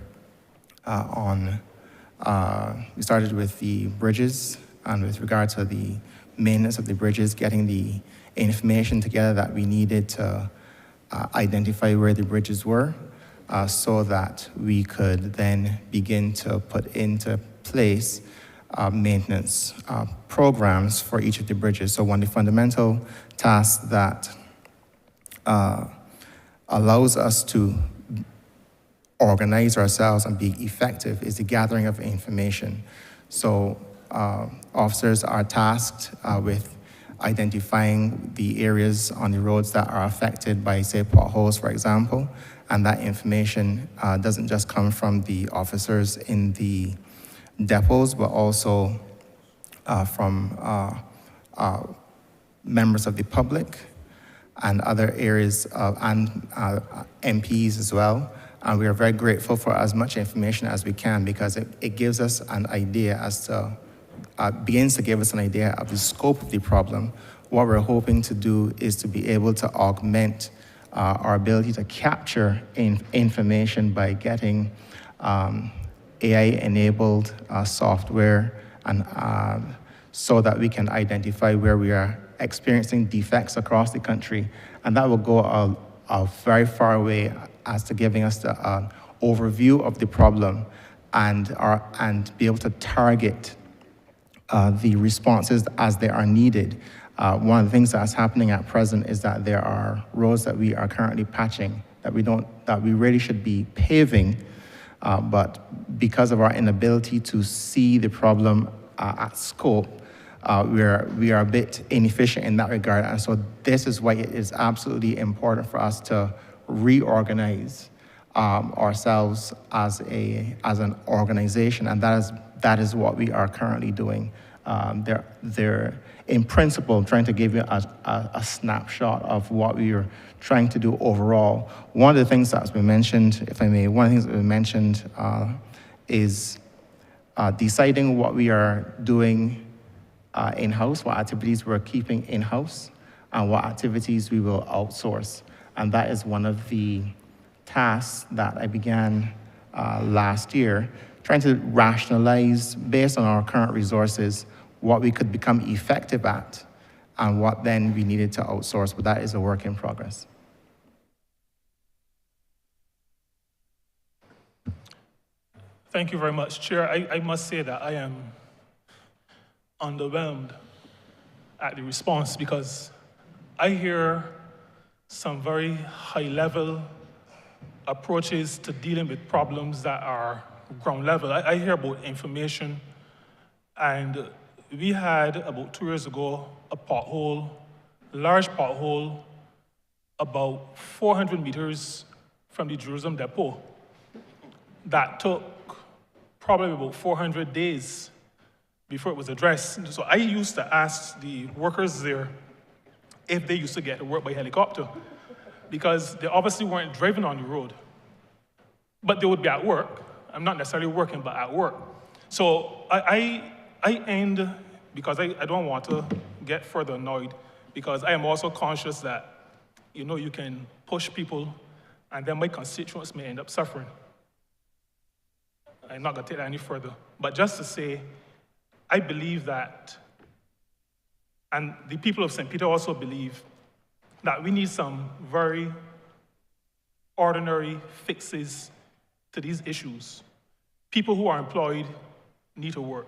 we started with the bridges, and with regard to the maintenance of the bridges, getting the information together that we needed to identify where the bridges were, so that we could then begin to put into place maintenance programs for each of the bridges. So one of the fundamental tasks that allows us to organize ourselves and be effective is the gathering of information. So officers are tasked with identifying the areas on the roads that are affected by, say, potholes, for example, and that information doesn't just come from the officers in the depots, but also from members of the public and other areas and MPs as well. And we are very grateful for as much information as we can, because it gives us an idea as to, begins to give us an idea of the scope of the problem. What we're hoping to do is to be able to augment our ability to capture information by getting AI-enabled software, and so that we can identify where we are experiencing defects across the country. And that will go a very far way as to giving us the overview of the problem, and be able to target the responses as they are needed. One of the things that's happening at present is that there are roads that we are currently patching that we really should be paving, but because of our inability to see the problem at scope, we are a bit inefficient in that regard. And so this is why it is absolutely important for us to reorganize ourselves as an organization, and that is what we are currently doing. They're in principle trying to give you a snapshot of what we are trying to do overall. One of the things that's been mentioned, if I may, one of the things that we mentioned is deciding what we are doing in-house, what activities we're keeping in-house, and what activities we will outsource. And that is one of the tasks that I began last year, trying to rationalize, based on our current resources, what we could become effective at and what then we needed to outsource, but that is a work in progress. Thank you very much, Chair. I must say that I am underwhelmed at the response, because I hear some very high-level approaches to dealing with problems that are ground level. I hear about information, and we had about 2 years ago a large pothole, about 400 meters from the Jerusalem depot. That took probably about 400 days before it was addressed. So I used to ask the workers there if they used to get to work by helicopter, because they obviously weren't driving on the road, but they would be at work. I'm not necessarily working, but at work. So I end, because I don't want to get further annoyed, because I am also conscious that, you can push people, and then my constituents may end up suffering. I'm not going to take that any further. But just to say, I believe that, and the people of St. Peter also believe, that we need some very ordinary fixes to these issues. People who are employed need to work.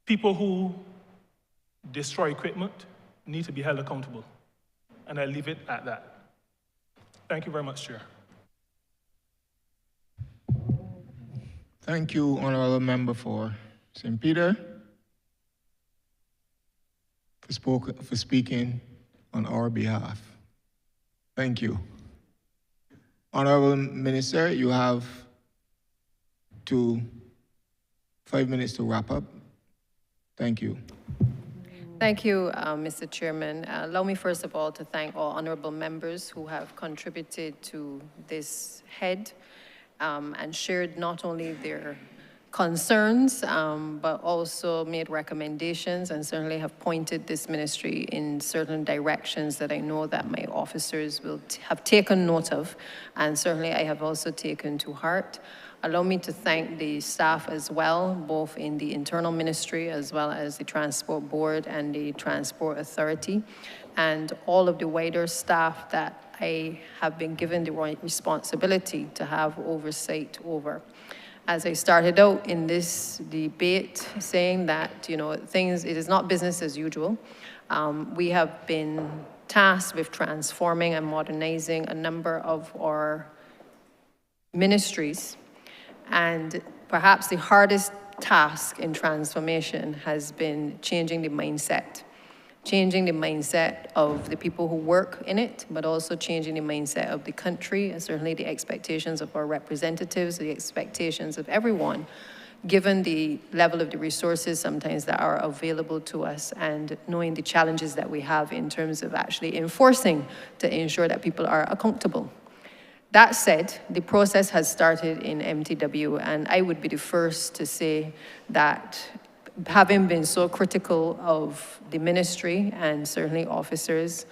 People who destroy equipment need to be held accountable. And I leave it at that. Thank you very much, Chair. Thank you, Honourable Member for St. Peter, for speaking on our behalf. Thank you. Honourable Minister, you have 5 minutes to wrap up. Thank you. Thank you, Mr. Chairman. Allow me first of all to thank all honourable members who have contributed to this head. and shared not only their concerns, but also made recommendations and certainly have pointed this ministry in certain directions that I know that my officers will have taken note of, and certainly I have also taken to heart. Allow me to thank the staff as well, both in the internal ministry as well as the Transport Board and the Transport Authority, and all of the wider staff that I have been given the right responsibility to have oversight over. As I started out in this debate saying that, you know, it is not business as usual. We have been tasked with transforming and modernizing a number of our ministries. And perhaps the hardest task in transformation has been changing the mindset of the people who work in it, but also changing the mindset of the country, and certainly the expectations of our representatives, the expectations of everyone, given the level of the resources sometimes that are available to us, and knowing the challenges that we have in terms of actually enforcing to ensure that people are accountable. That said, the process has started in MTW, and I would be the first to say that having been so critical of the ministry and certainly officers,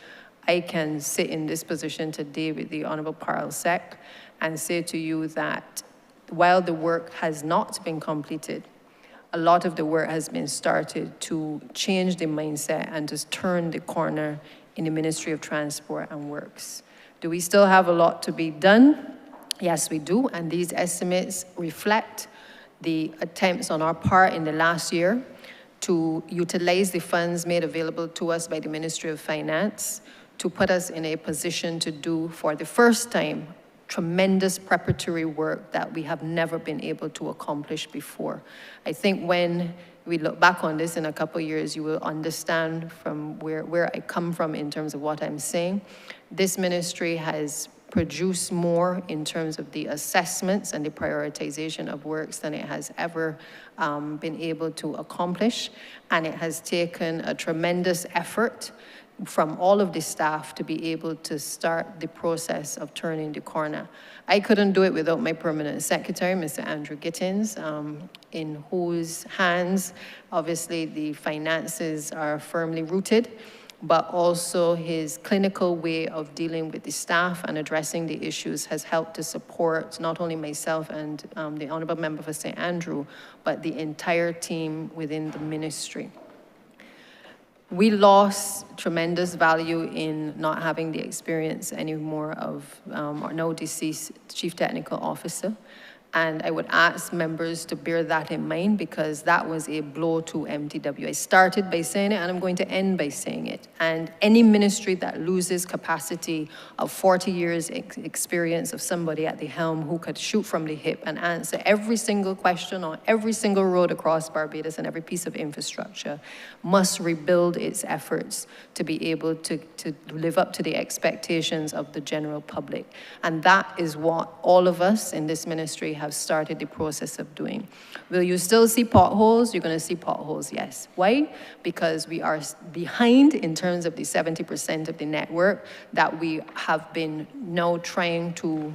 I can sit in this position today with the Honourable Parlsec and say to you that while the work has not been completed, a lot of the work has been started to change the mindset and to turn the corner in the Ministry of Transport and Works. Do we still have a lot to be done? Yes, we do, and these estimates reflect the attempts on our part in the last year to utilize the funds made available to us by the Ministry of Finance to put us in a position to do, for the first time, tremendous preparatory work that we have never been able to accomplish before. I think when we look back on this in a couple of years, you will understand from where I come from in terms of what I'm saying. This ministry has produced more in terms of the assessments and the prioritization of works than it has ever been able to accomplish. And it has taken a tremendous effort from all of the staff to be able to start the process of turning the corner. I couldn't do it without my permanent secretary, Mr. Andrew Gittins, in whose hands, obviously, the finances are firmly rooted, but also his clinical way of dealing with the staff and addressing the issues has helped to support not only myself and the Honourable Member for St. Andrew, but the entire team within the ministry. We lost tremendous value in not having the experience anymore of our now deceased Chief Technical Officer. And I would ask members to bear that in mind, because that was a blow to MTW. I started by saying it, and I'm going to end by saying it. And any ministry that loses capacity of 40 years experience of somebody at the helm who could shoot from the hip and answer every single question on every single road across Barbados and every piece of infrastructure must rebuild its efforts to be able to live up to the expectations of the general public. And that is what all of us in this ministry have started the process of doing. Will you still see potholes? You're going to see potholes, yes. Why? Because we are behind in terms of the 70% of the network that we have been now trying to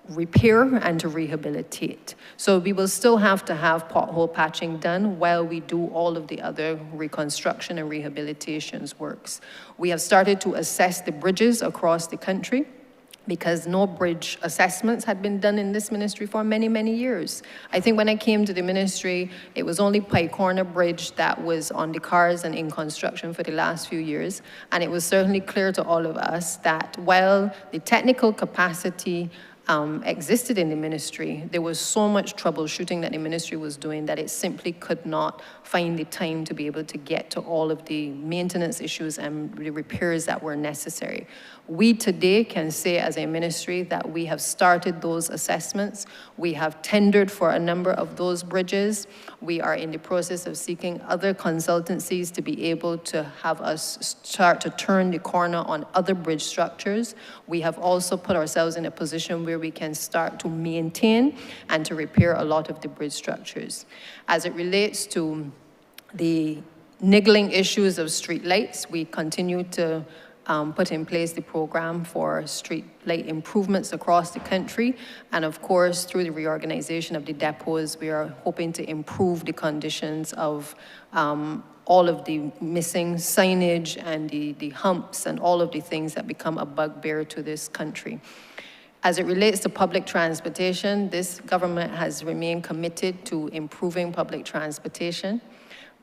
repair and to rehabilitate. So we will still have to have pothole patching done while we do all of the other reconstruction and rehabilitations works. We have started to assess the bridges across the country, because no bridge assessments had been done in this ministry for many, many years. I think when I came to the ministry, it was only Pike Corner Bridge that was on the cards and in construction for the last few years. And it was certainly clear to all of us that while the technical capacity existed in the ministry, there was so much troubleshooting that the ministry was doing that it simply could not find the time to be able to get to all of the maintenance issues and the repairs that were necessary. We today can say as a ministry that we have started those assessments. We have tendered for a number of those bridges. We are in the process of seeking other consultancies to be able to have us start to turn the corner on other bridge structures. We have also put ourselves in a position where we can start to maintain and to repair a lot of the bridge structures. As it relates to the niggling issues of street lights, we continue to put in place the program for street light improvements across the country. And of course, through the reorganization of the depots, we are hoping to improve the conditions of all of the missing signage and the humps and all of the things that become a bugbear to this country. As it relates to public transportation, this government has remained committed to improving public transportation.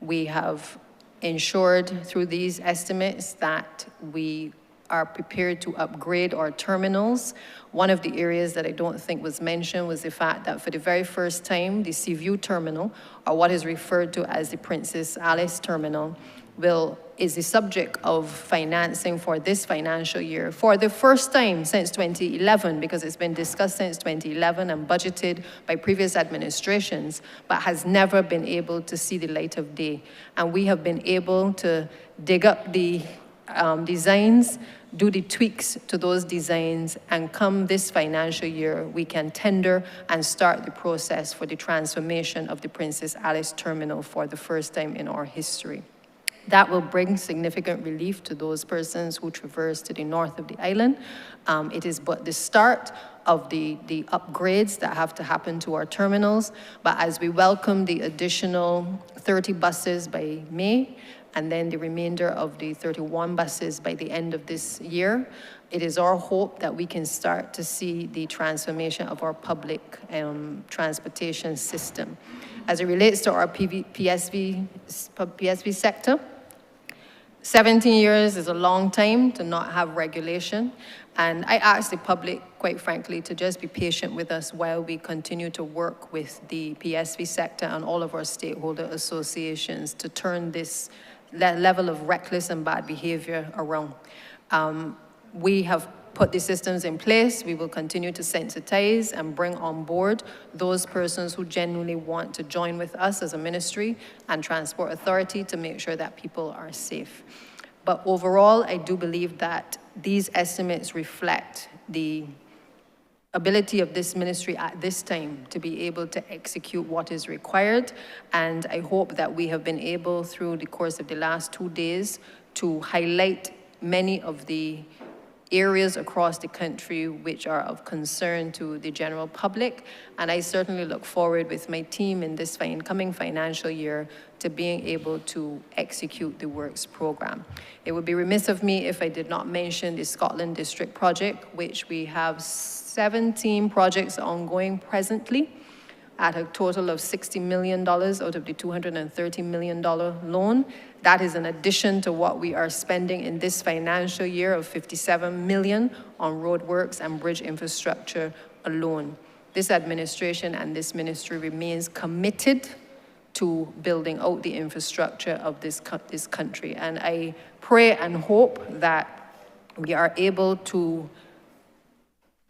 We have ensured through these estimates that we are prepared to upgrade our terminals. One of the areas that I don't think was mentioned was the fact that for the very first time, the Seaview terminal, or what is referred to as the Princess Alice terminal, is the subject of financing for this financial year for the first time since 2011, because it's been discussed since 2011 and budgeted by previous administrations, but has never been able to see the light of day. And we have been able to dig up the designs, do the tweaks to those designs, and come this financial year, we can tender and start the process for the transformation of the Princess Alice terminal for the first time in our history. That will bring significant relief to those persons who traverse to the north of the island. It is but the start of the upgrades that have to happen to our terminals. But as we welcome the additional 30 buses by May, and then the remainder of the 31 buses by the end of this year, it is our hope that we can start to see the transformation of our public transportation system. As it relates to our PSV sector, 17 years is a long time to not have regulation. And I ask the public, quite frankly, to just be patient with us while we continue to work with the PSV sector and all of our stakeholder associations to turn this level of reckless and bad behavior around. We have put the systems in place. We will continue to sensitize and bring on board those persons who genuinely want to join with us as a ministry and transport authority to make sure that people are safe. But overall, I do believe that these estimates reflect the ability of this ministry at this time to be able to execute what is required. And I hope that we have been able, through the course of the last 2 days, to highlight many of the areas across the country which are of concern to the general public. And I certainly look forward with my team in this coming financial year to being able to execute the works program. It would be remiss of me if I did not mention the Scotland District project, which we have 17 projects ongoing presently at a total of $60 million out of the $230 million loan. That is in addition to what we are spending in this financial year of $57 million on roadworks and bridge infrastructure alone. This administration and this ministry remains committed to building out the infrastructure of this country. And I pray and hope that we are able to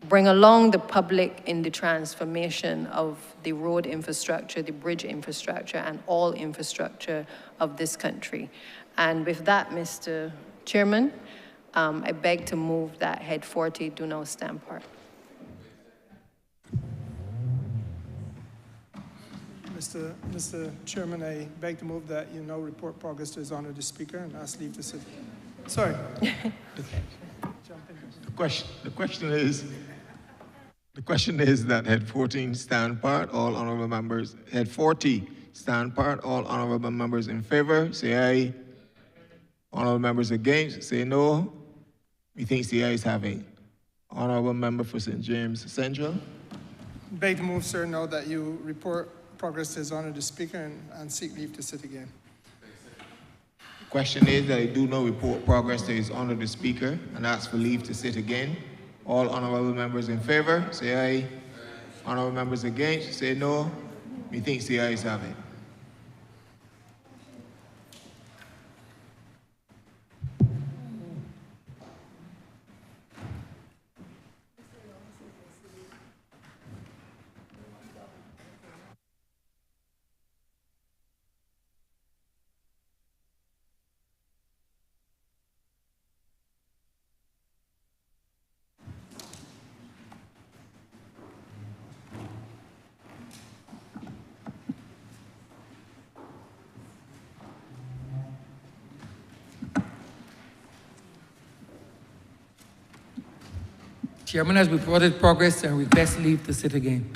bring along the public in the transformation of the road infrastructure, the bridge infrastructure, and all infrastructure of this country. And with that, Mr. Chairman, I beg to move that Head 40 do now stand part. Mr. Chairman, I beg to move that you now report progress to His Honor the Speaker and ask leave to sit. Sorry. The question is that Head 14 stand part, all honorable members. Head 40 stand part, all honorable members in favor, say aye. Honorable members against, say no. Methinks the ayes have it. Honorable member for St. James Central. Beg to move, sir, now that you report progress to His Honor the Speaker and seek leave to sit again. The question is that I do not report progress to His Honor the Speaker and ask for leave to sit again. All honorable members in favor, say aye. Honorable members against, say no. Methinks the ayes have it. Chairman has reported progress and requests leave to sit again.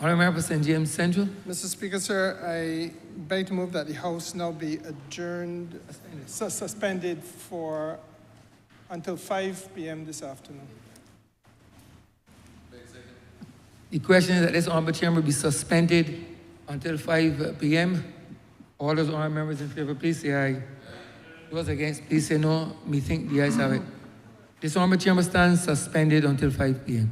Honourable Member for St. James Central. Mr. Speaker, sir, I beg to move that the House now be adjourned, suspended for until 5 p.m. this afternoon. The question is that this honourable chamber be suspended until 5 p.m. All those honourable members in favour, please say aye. Those against, please say no. Me think the ayes have it. This honourable chamber stands suspended until 5 p.m.